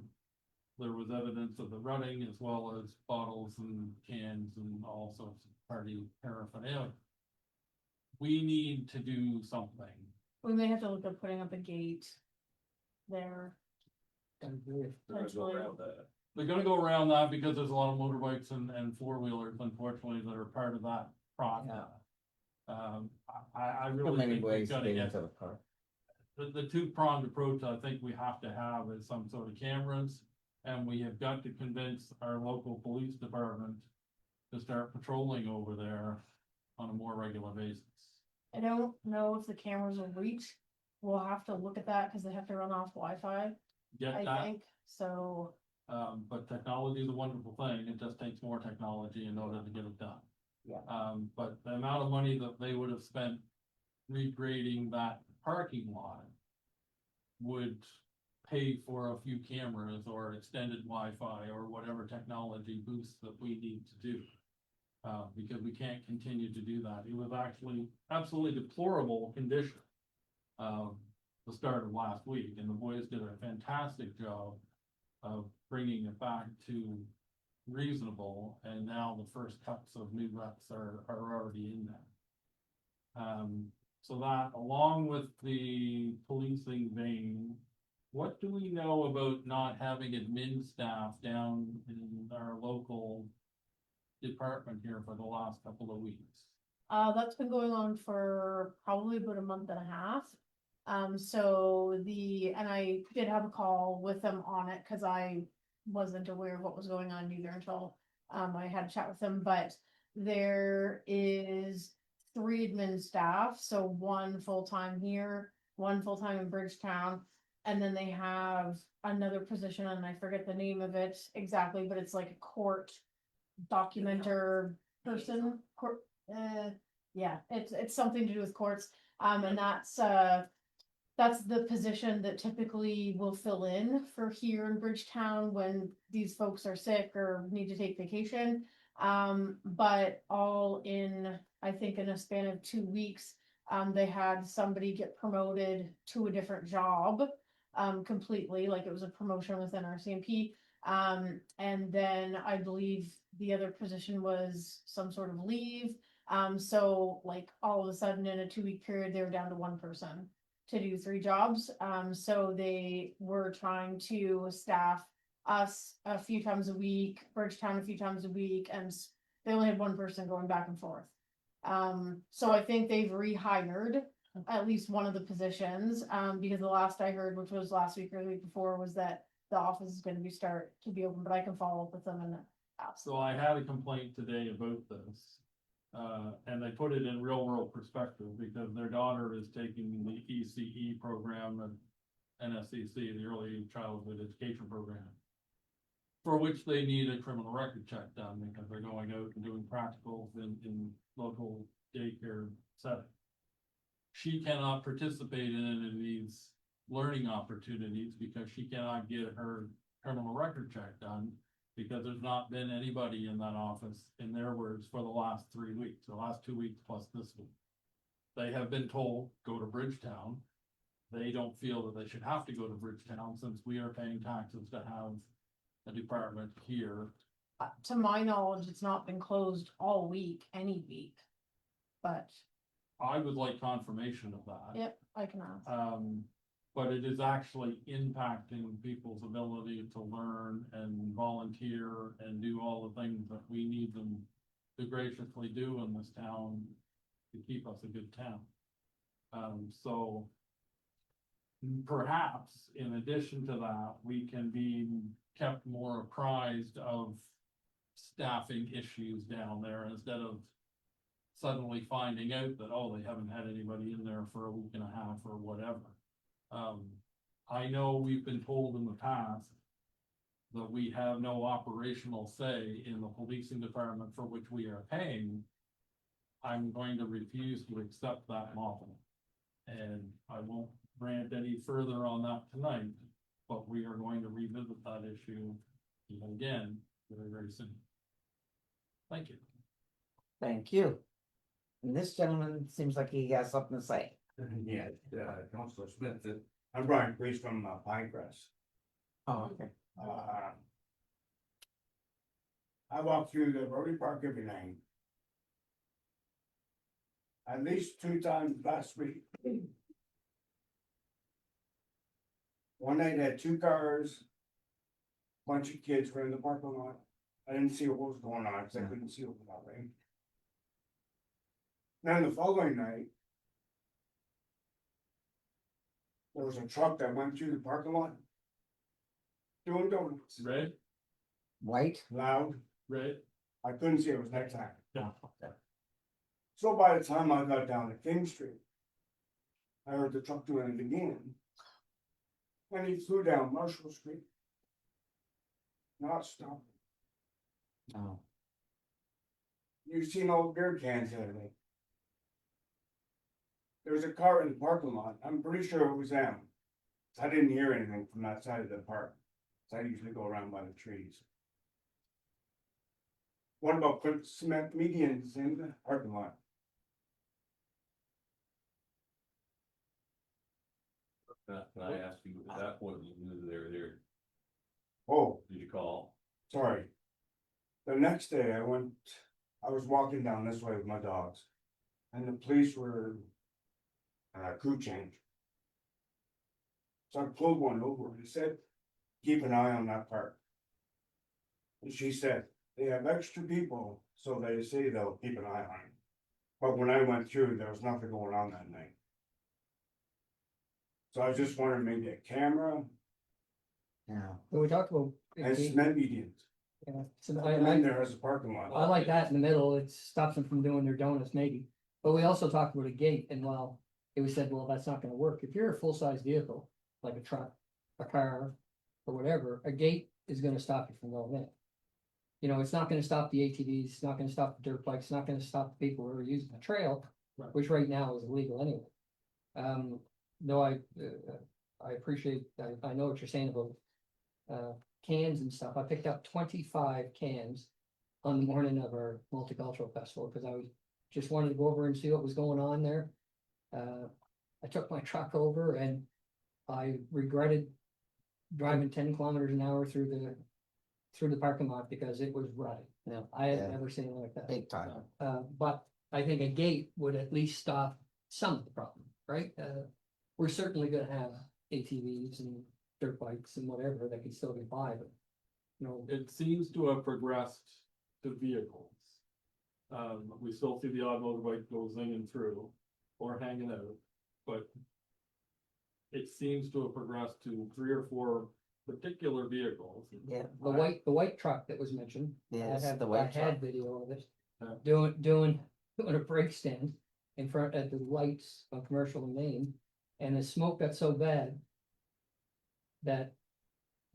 there was evidence of the rutting, as well as bottles and cans and all sorts of party paraphernalia. We need to do something. We may have to look at putting up a gate there. Potentially. They're gonna go around that because there's a lot of motorbikes and four-wheelers, unfortunately, that are part of that process. I So really many think we've ways to gotta get get, into the park. the two-pronged approach I think we have to have is some sort of cameras. And we have got to convince our local police department to start patrolling over there on a more regular basis. I don't know if the cameras will reach. We'll have to look at that because they have to run off Wi-Fi, Get I that, think, so. but technology is a wonderful thing. It just takes more technology in order to get it done. Yeah. But the amount of money that they would have spent regrading that parking lot would pay for a few cameras or extended Wi-Fi or whatever technology boosts that we need to do. Because we can't continue to do that. It was actually absolutely deplorable condition. the start of last week, and the boys did a fantastic job of bringing it back to reasonable, and now the first cuts of new reps are already in there. So that, along with the policing vein, what do we know about not having admin staff down in our local department here for the last couple of weeks? That's been going on for probably about a month and a half. So and I did have a call with them on it, cause I wasn't aware of what was going on either until, I had a chat with them, but there is 3 admin staff, so 1 full-time here, 1 full-time in Bridgetown. And then they have another position, and I forget the name of it exactly, but it's like a court documenter person, court, yeah, it's something to do with courts. And that's the position that typically will fill in for here in Bridgetown when these folks are sick or need to take vacation. But all in, I think in a span of 2 weeks, they had somebody get promoted to a different job, completely, like it was a promotion within RCMP. And then I believe the other position was some sort of leave. So like all of a sudden in a 2-week period, they were down to 1 person to do 3 jobs. So they were trying to staff us a few times a week, Bridgetown a few times a week, and they only had 1 person going back and forth. So I think they've rehired at least one of the positions, because the last I heard, which was last week or the week before, was that the office is gonna start to be open, but I can follow up with them and ask. So I had a complaint today about this. And they put it in real world perspective because their daughter is taking the ECE program at NSCC, the Early Childhood Education Program, for which they need a criminal record check done because they're going out and doing practicals in local daycare setting. She cannot participate in any of these learning opportunities because she cannot get her criminal record check done because there's not been anybody in that office, in their words, for the last 3 weeks, the last 2 weeks plus this week. They have been told, go to Bridgetown. They don't feel that they should have to go to Bridgetown since we are paying taxes to have a department here. To my knowledge, it's not been closed all week, any week, but I would like confirmation of that. yep, I can ask. But it is actually impacting people's ability to learn and volunteer and do all the things that we need them to graciously do in this town to keep us a good town. So perhaps in addition to that, we can be kept more apprised of staffing issues down there instead of suddenly finding out that, oh, they haven't had anybody in there for a week and a half or whatever. I know we've been told in the past that we have no operational say in the policing department for which we are paying. I'm going to refuse to accept that model. And I won't rant any further on that tonight, but we are going to revisit that issue even again very, very soon. Thank you. Thank you. And this gentleman seems like he has something to say. Yeah, Councilor Smith, I'm Brian Priest from Pinecrest. Oh, okay. I walk through the Rotary Park every night. At least 2 times last week. One night I had 2 cars. Bunch of kids were in the parking lot. I didn't see what was going on because I couldn't see over that way. Then the following night. There was a truck that went through the parking lot. Doing donuts. Red, White? Loud. red. I couldn't see, it was nighttime. Yeah. So by the time I got down to King Street. I heard the truck doing it again. And he flew down Marshall Street. Not stopping. No. You've seen old beer cans lately. There was a car in the parking lot, I'm pretty sure it was them. I didn't hear anything from that side of the park, so I usually go around by the trees. What about putting cement medians in the parking lot? Can I ask you, at that point, you knew they were there, Oh, did you call? sorry. The next day I was walking down this way with my dogs. And the police were. Crew change. So I pulled one over and he said, keep an eye on that park. And she said, they have extra people, so they say they'll keep an eye on it. But when I went through, there was nothing going on that night. So I was just wondering, maybe a camera Yeah. But we talked about. and cement medians. Yeah, so And then there is a parking lot. I like that in the middle, it stops them from doing their donuts maybe, but we also talked about a gate, and while it was said, well, that's not gonna work, if you're a full-size vehicle, like a truck, a car, or whatever, a gate is gonna stop you from going in. You know, it's not gonna stop the ATVs, it's not gonna stop the dirt bikes, it's not gonna stop the people who are using the trail, Right. which right now is illegal anyway. No, I appreciate, I know what you're saying about cans and stuff. I picked up 25 cans on the morning of our multicultural festival, because I was, just wanted to go over and see what was going on there. I took my truck over and I regretted driving 10 kilometers an hour through the parking lot because it was rutted. Yeah. I had Yeah. never seen it like that. Big time. But I think a gate would at least stop some of the problem, right? We're certainly gonna have ATVs and dirt bikes and whatever that can still get by, but. You know, It seems to have progressed to vehicles. We still see the odd motorbike go zinging through or hanging out, but. It seems to have progressed to 3 or 4 particular vehicles. Yeah. the white truck that was mentioned. Yes, I had, the I white had truck. video of it, Yeah. doing a brake stand in front at the lights on Commercial and Main, and the smoke got so bad. That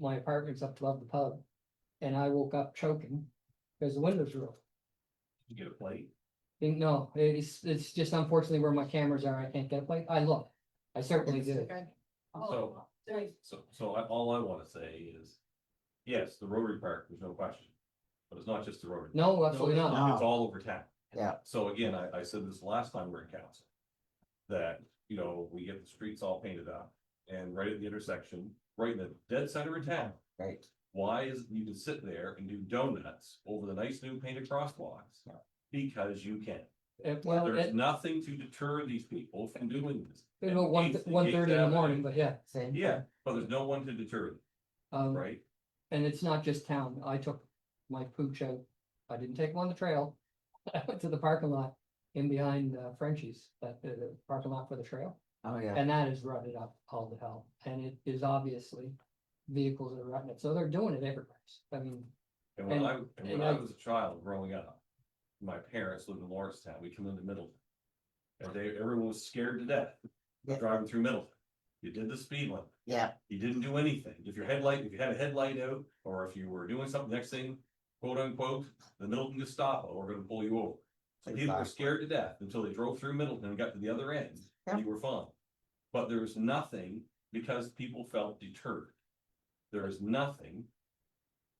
my apartment's up above the pub, and I woke up choking, because the windows were open. Did you get a plate? No, it's just unfortunately where my cameras are, I can't get a plate, I look, I certainly did. So, all I wanna say is, yes, the Rotary Park, there's no question. But it's not just the Rotary. No, absolutely it's not. It's all over town. Yeah. So again, I said this last time we were in council. That, we get the streets all painted up and right at the intersection, right in the dead center of town. Right. Why is, you can sit there and do donuts over the nice new painted crosswalks? Because you can. Well, There's nothing to deter these people from doing this. it's about 1:30 in the morning, but yeah. Same. Yeah, but there's no one to deter them, right? And it's not just town, I took my pooch out, I didn't take him on the trail. I went to the parking lot in behind Frenchie's, the parking lot for the trail. Oh, yeah. And that is rutted up all the hell, and it is obviously vehicles that are rutting it, so they're doing it everywhere. I mean, And when and I I- was a child growing up, my parents lived in Lawrencetown, we come into Middleton. And everyone was scared to death Yeah. driving through Middleton. You did the speed limit, Yeah. you didn't do anything. If you had a headlight out, or if you were doing something, next thing, quote unquote, the Middleton Gestapo were gonna pull you over. So people were Exactly. scared to death until they drove through Middleton and got to the other end, and you were fine. But there was nothing, because people felt deterred. There is nothing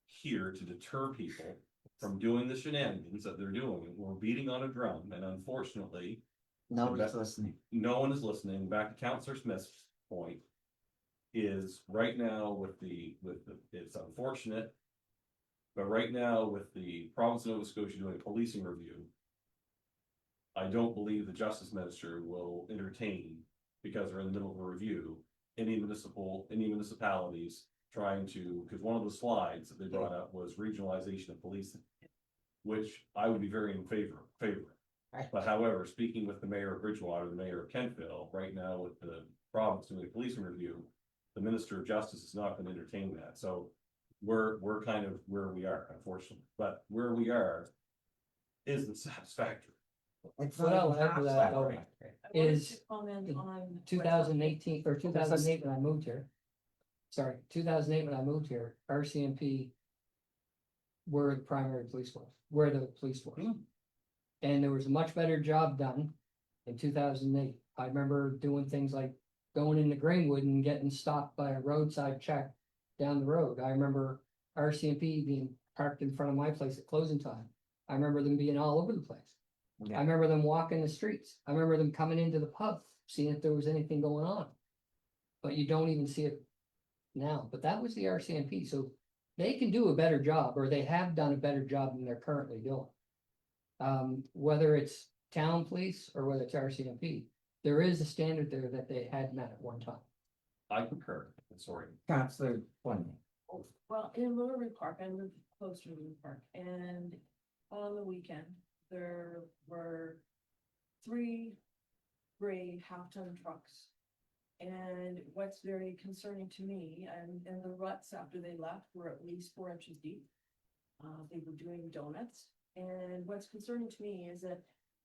here to deter people from doing the shenanigans that they're doing. We're beating on a drum, and unfortunately, Nobody's listening. no one is listening. Back to Counselor Smith's point, is right now it's unfortunate. But right now with the province of Nova Scotia doing a policing review, I don't believe the justice minister will entertain, because they're in the middle of a review, any municipalities trying to, because one of the slides that they brought up was regionalization of policing, which I would be very in favor. Right. But however, speaking with the mayor of Bridgewater, the mayor of Kentville, right now with the province doing a policing review, the minister of justice is not gonna entertain that, so we're kind of where we are, unfortunately, but where we are isn't satisfactory. It's What not I'll even add to that, though, satisfactory. is Comment on. 2018 or 2008 when I moved here. Sorry, 2008 when I moved here, RCMP. Were the primary police force, were the police force. And there was a much better job done in 2008. I remember doing things like going into Greenwood and getting stopped by a roadside check down the road. I remember RCMP being parked in front of my place at closing time. I remember them being all over the place. Yeah. I remember them walking the streets. I remember them coming into the pub, seeing if there was anything going on. but you don't even see it now, but that was the RCMP, so they can do a better job, or they have done a better job than they're currently doing. Whether it's town police or whether it's RCMP, there is a standard there that they had met at one time. I concur, sorry. Counselor Fleming. Well, in Rotary Park, I live close to Rotary Park, and on the weekend, there were 3 gray half-ton trucks. And what's very concerning to me, and the ruts after they left were at least 4 inches deep. They were doing donuts, and what's concerning to me is that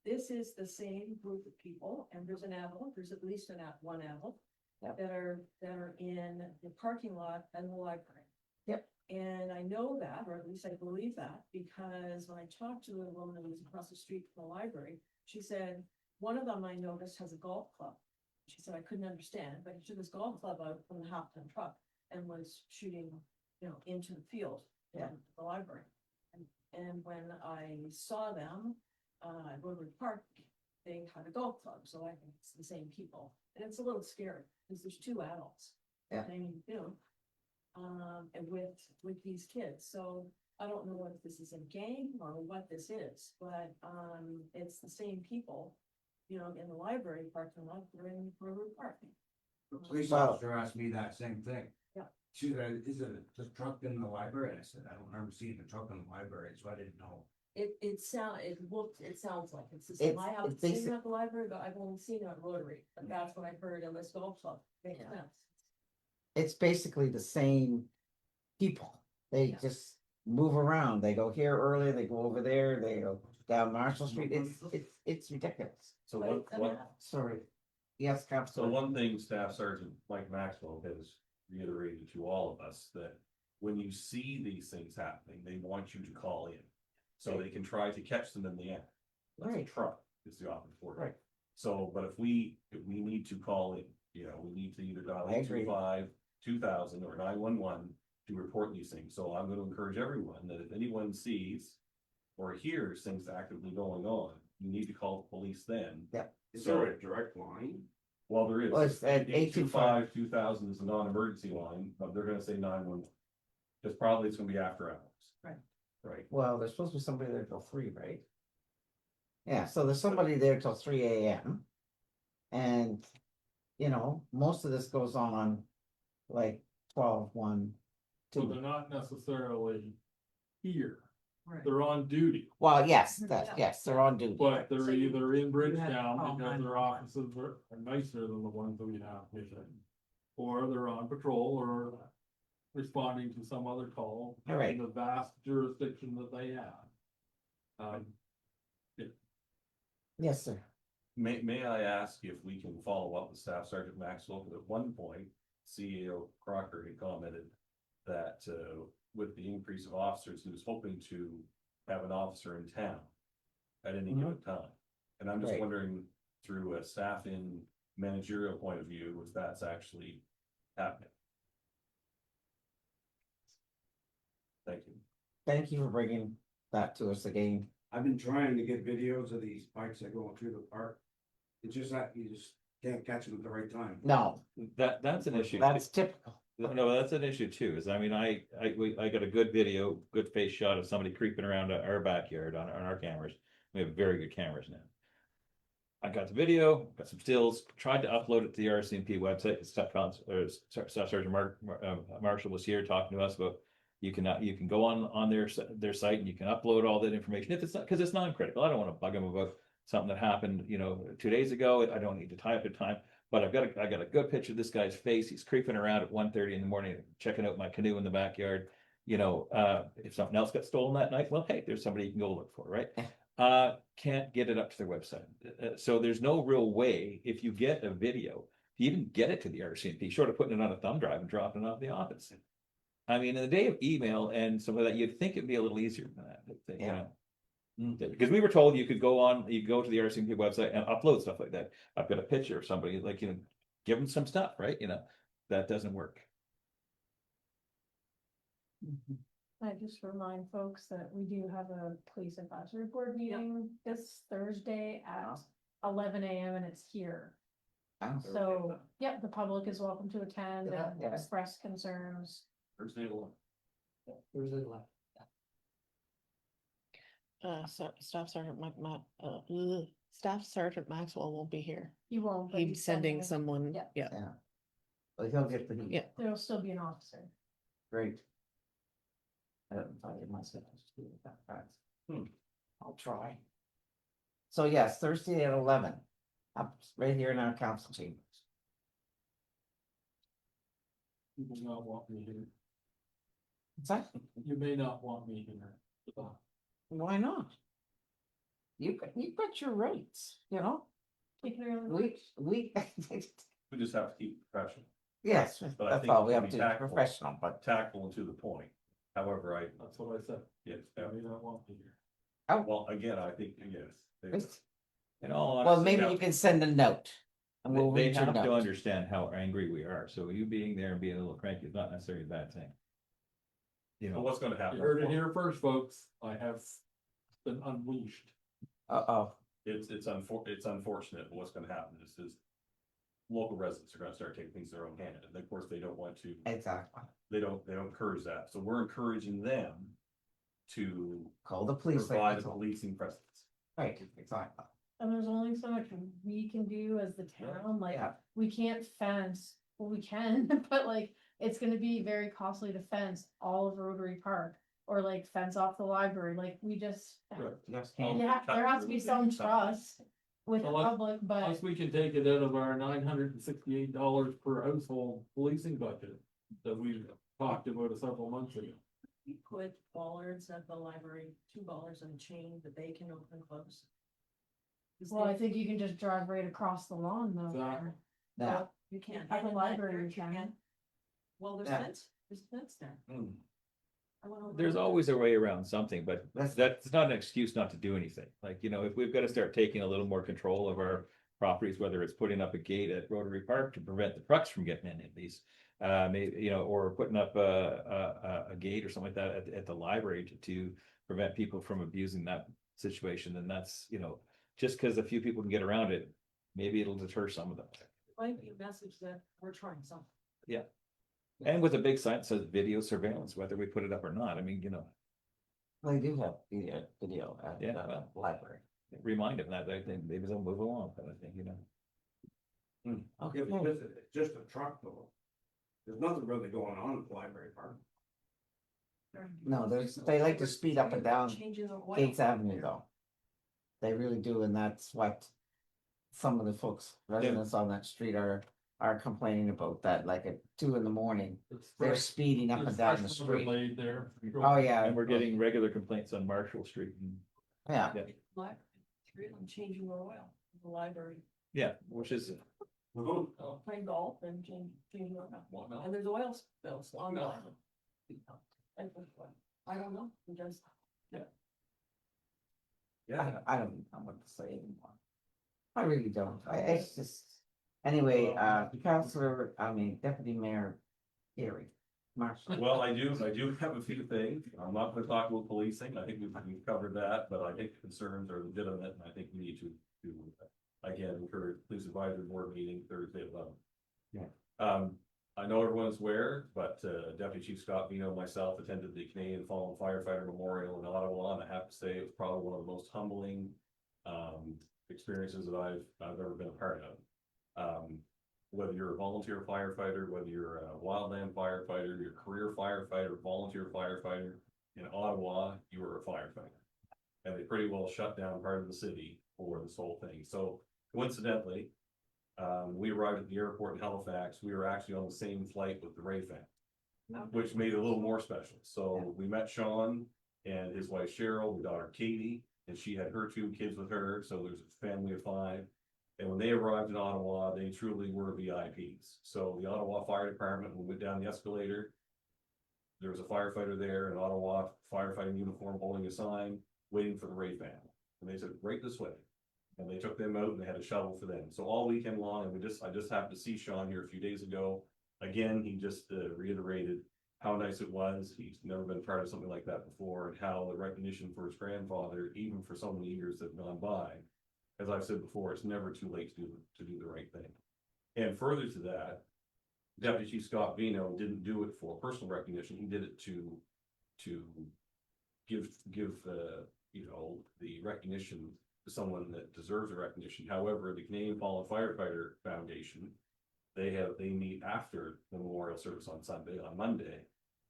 this is the same group of people, and there's at least one adult. Yep. That are in the parking lot and the library. Yep. And I know that, or at least I believe that, because when I talked to the woman who was across the street from the library, she said, one of them I noticed has a golf club. She said, I couldn't understand, but he took his golf club out from the half-ton truck and was shooting, into the field in Yeah. the library. And when I saw them, at Rotary Park, they had a golf club, so I think it's the same people. And it's a little scary, because there's 2 adults. Yeah. And with these kids, so I don't know if this is a game or what this is, but, it's the same people, in the library parking lot, they're in Rotary Park. The police Wow. officer asked me that same thing. Yeah. She said, is it the truck in the library? And I said, I don't remember seeing the truck in the library, so I didn't know. It sounds like it's the same. I It's haven't seen basic- it at the library, but I've only seen it at Rotary, but that's what I heard in this golf club. Makes Yeah. sense. It's basically the same people. They Yeah. just move around. They go here early, they go over there, they go down Marshall Street. It's ridiculous. So But I mean, Sorry. Yes, So Counselor. one thing Staff Sergeant Mike Maxwell has reiterated to all of us, that when you see these things happening, they want you to call in. So they can try to catch them in the act. That's a Right. truck is the operative word. Right. So, but if we need to call in, we need to either dial I agree. 825, 2000 or 911 to report these things. So I'm gonna encourage everyone that if anyone sees or hears things actively going on, you need to call the police then. Is So- there a direct line? Well, there is. Well, it's at 825, 2000 is a non-emergency line, but they're gonna say 911. Cause probably it's gonna be after hours. Right. Right. Well, there's supposed to be somebody there till 3, right? Yeah, so there's somebody there till 3 AM. And, most of this goes on like 12, 1, So 2. they're not necessarily here, Right. they're on duty, Well, yes, they're on duty. but they're So you- either in you Bridgetown have to call because their 911. offices are nicer than the ones that we have here. Or they're on patrol or responding to some other call. All right. In the vast jurisdiction that they have. Yes, sir. May I ask if we can follow up with Staff Sergeant Maxwell, because at one point, CEO Crocker had commented that, with the increase of officers, he was hoping to have an officer in town at any given time. And I'm just Right. wondering, through a staff in managerial point of view, if that's actually happening. Thank you. Thank you for bringing that to us again. I've been trying to get videos of these bikes that go through the park. It's just that you just can't catch them at the right time. No, That's an issue. that's typical. No, that's an issue too, is I mean, I got a good video, good face shot of somebody creeping around our backyard on our cameras. We have very good cameras now. I got the video, got some stills, tried to upload it to the RCMP website. Staff Sergeant Marshall was here talking to us about, you can go on their site and you can upload all that information. If it's not, because it's non-critical. I don't want to bug them about something that happened, 2 days ago. I don't need to tie up the time. But I got a good picture of this guy's face. He's creeping around at 1:30 in the morning, checking out my canoe in the backyard. If something else got stolen that night, well, hey, there's somebody you can go look for, right? Can't get it up to their website. So there's no real way, if you get a video, to even get it to the RCMP, short of putting it on a thumb drive and dropping it off the office. I mean, in the day of email and some of that, you'd think it'd be a little easier than that, Yeah. Because we were told you could go to the RCMP website and upload stuff like that. I've got a picture of somebody, give them some stuff, right? That doesn't work. I just remind folks that we do have a police advisory board meeting this Thursday at 11 AM and it's here. Oh, So, yep, the public is welcome to attend Yeah, and yeah. express concerns. Thursday alone. Thursday left. Staff Sergeant Staff Sergeant Maxwell won't be here. You won't. but He's sending someone, Yeah. yeah. Yeah. But he'll get the heat. Yeah. There'll still be an officer. Great. I don't know if I did myself to do that, but, I'll try. So yes, Thursday at 11, up right here in our council chambers. You will not want me here. What's that? You may not want me here. Why not? You got your rights, you know? Take it or leave it. We, We just have to keep it professional, yes, But I that's think all we it have can to be do, tactful. professional, but, tactful and to the point. However, That's what I said. yes, You may not want me here. well, again, I think, yes. In all well, honesty, maybe yeah. you can send a note. And we'll they read your have to note. understand how angry we are, so you being there and being a little cranky is not necessarily a bad thing. You So know, what's gonna You happen? heard it here first, folks. I have been unleashed. Uh-oh, It's unfortunate, but what's gonna happen is local residents are gonna start taking things in their own hand, and of course, they don't want to, exactly. they don't encourage that, so we're encouraging them to Call the police. like provide we a told- policing presence. Right, exactly. And there's only so much we can do as the town, like, Yeah. we can't fence, well, we can, but like, it's gonna be very costly to fence all of Rotary Park. Or like fence off the library, like, we just, Yes, yeah, there has to be some trust with the Unless- public, but. Unless we can take it out of our $968 per household policing budget that we talked about several months ago. We put bollards at the library, 2 bollards on a chain that they can open and close. 'Cause Well, I they- think you can just drive right across the lawn though. Exactly. Now, You can't. At the library, you can. Well, there's Yeah. there's fence there. Hmm. I went over there's there. always a way around something, but That's- that's not an excuse not to do anything. Like, you know, if we've got to start taking a little more control of our properties, whether it's putting up a gate at Rotary Park to prevent the trucks from getting in at least. Maybe, you know, or putting up a gate or something like that at the library to prevent people from abusing that situation, then that's, you know, just because a few people can get around it, maybe it'll deter some of them. Might be a message that we're trying something. And with a big sign that says video surveillance, whether we put it up or not, I mean, you know, they do have video at Yeah, the well. library. remind them that, maybe they'll move along, but I think, you know. Okay, It's just a truck though. There's nothing really going on at the library park. no, they like to speed up and down Changing the oil. Gates Avenue though. They really do, and that's what some of the folks, residents on that street are complaining about, that like at 2 in, they're speeding up and down the There's fresh street. overlaid there. Oh, yeah. And we're getting regular complaints on Marshall Street and, Yeah, Library, 3 of them changing the oil, in the library, yeah, which is, playing golf and changing oil. And there's oil spills on the island. I don't know, I'm just. Yeah, I don't know what to say anymore. I really don't, it's just, anyway, Deputy Mayor Gary Marshall. well, I do have a few things. I'm not gonna talk about policing. I think we've covered that, but I think the concerns are legitimate, and I think we need to again, encourage police advisory board meeting Thursday at 11. Yeah. I know everyone's aware, but Deputy Chief Scott Vino and myself attended the Canadian Fallen Firefighter Memorial in Ottawa, and I have to say it was probably one of the most humbling experiences that I've ever been a part of. Whether you're a volunteer firefighter, whether you're a wildland firefighter, you're a career firefighter, volunteer firefighter, in Ottawa, you were a firefighter. And they pretty well shut down part of the city for this whole thing. So coincidentally, we arrived at the airport in Halifax. We were actually on the same flight with the Ray family, which made it a little more special. So we met Sean and his wife Cheryl, their daughter Katie, and she had her 2 kids with her. So there's a family of 5. And when they arrived in Ottawa, they truly were VIPs. So the Ottawa Fire Department, when we went down the escalator, there was a firefighter there in Ottawa, firefighting uniform, holding a sign, waiting for the Ray family. And they said, right this way. And they took them out and they had a shovel for them. So all weekend long, and I just happened to see Sean here a few days ago. Again, he just reiterated how nice it was. He's never been part of something like that before, and how the recognition for his grandfather, even for so many years that have gone by. As I've said before, it's never too late to do the right thing. And further to that, Deputy Chief Scott Vino didn't do it for personal recognition, he did it to give, you know, the recognition to someone that deserves a recognition. However, the Canadian Fallen Firefighter Foundation, they meet after the memorial service on Monday.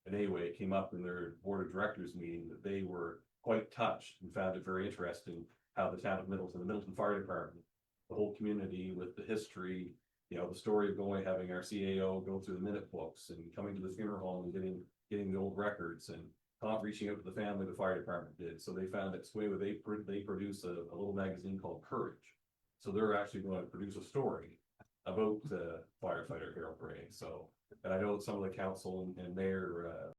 And anyway, it came up in their board of directors meeting that they were quite touched and found it very interesting how the town of Middleton, the Middleton Fire Department, the whole community with the history, you know, the story of having our CAO go through the minute books and coming to the funeral home and getting the old records and not reaching out to the family the fire department did. So they found that Sway, they produce a little magazine called Courage. So they're actually going to produce a story about firefighter Harold Bray. So, and I know some of the council and mayor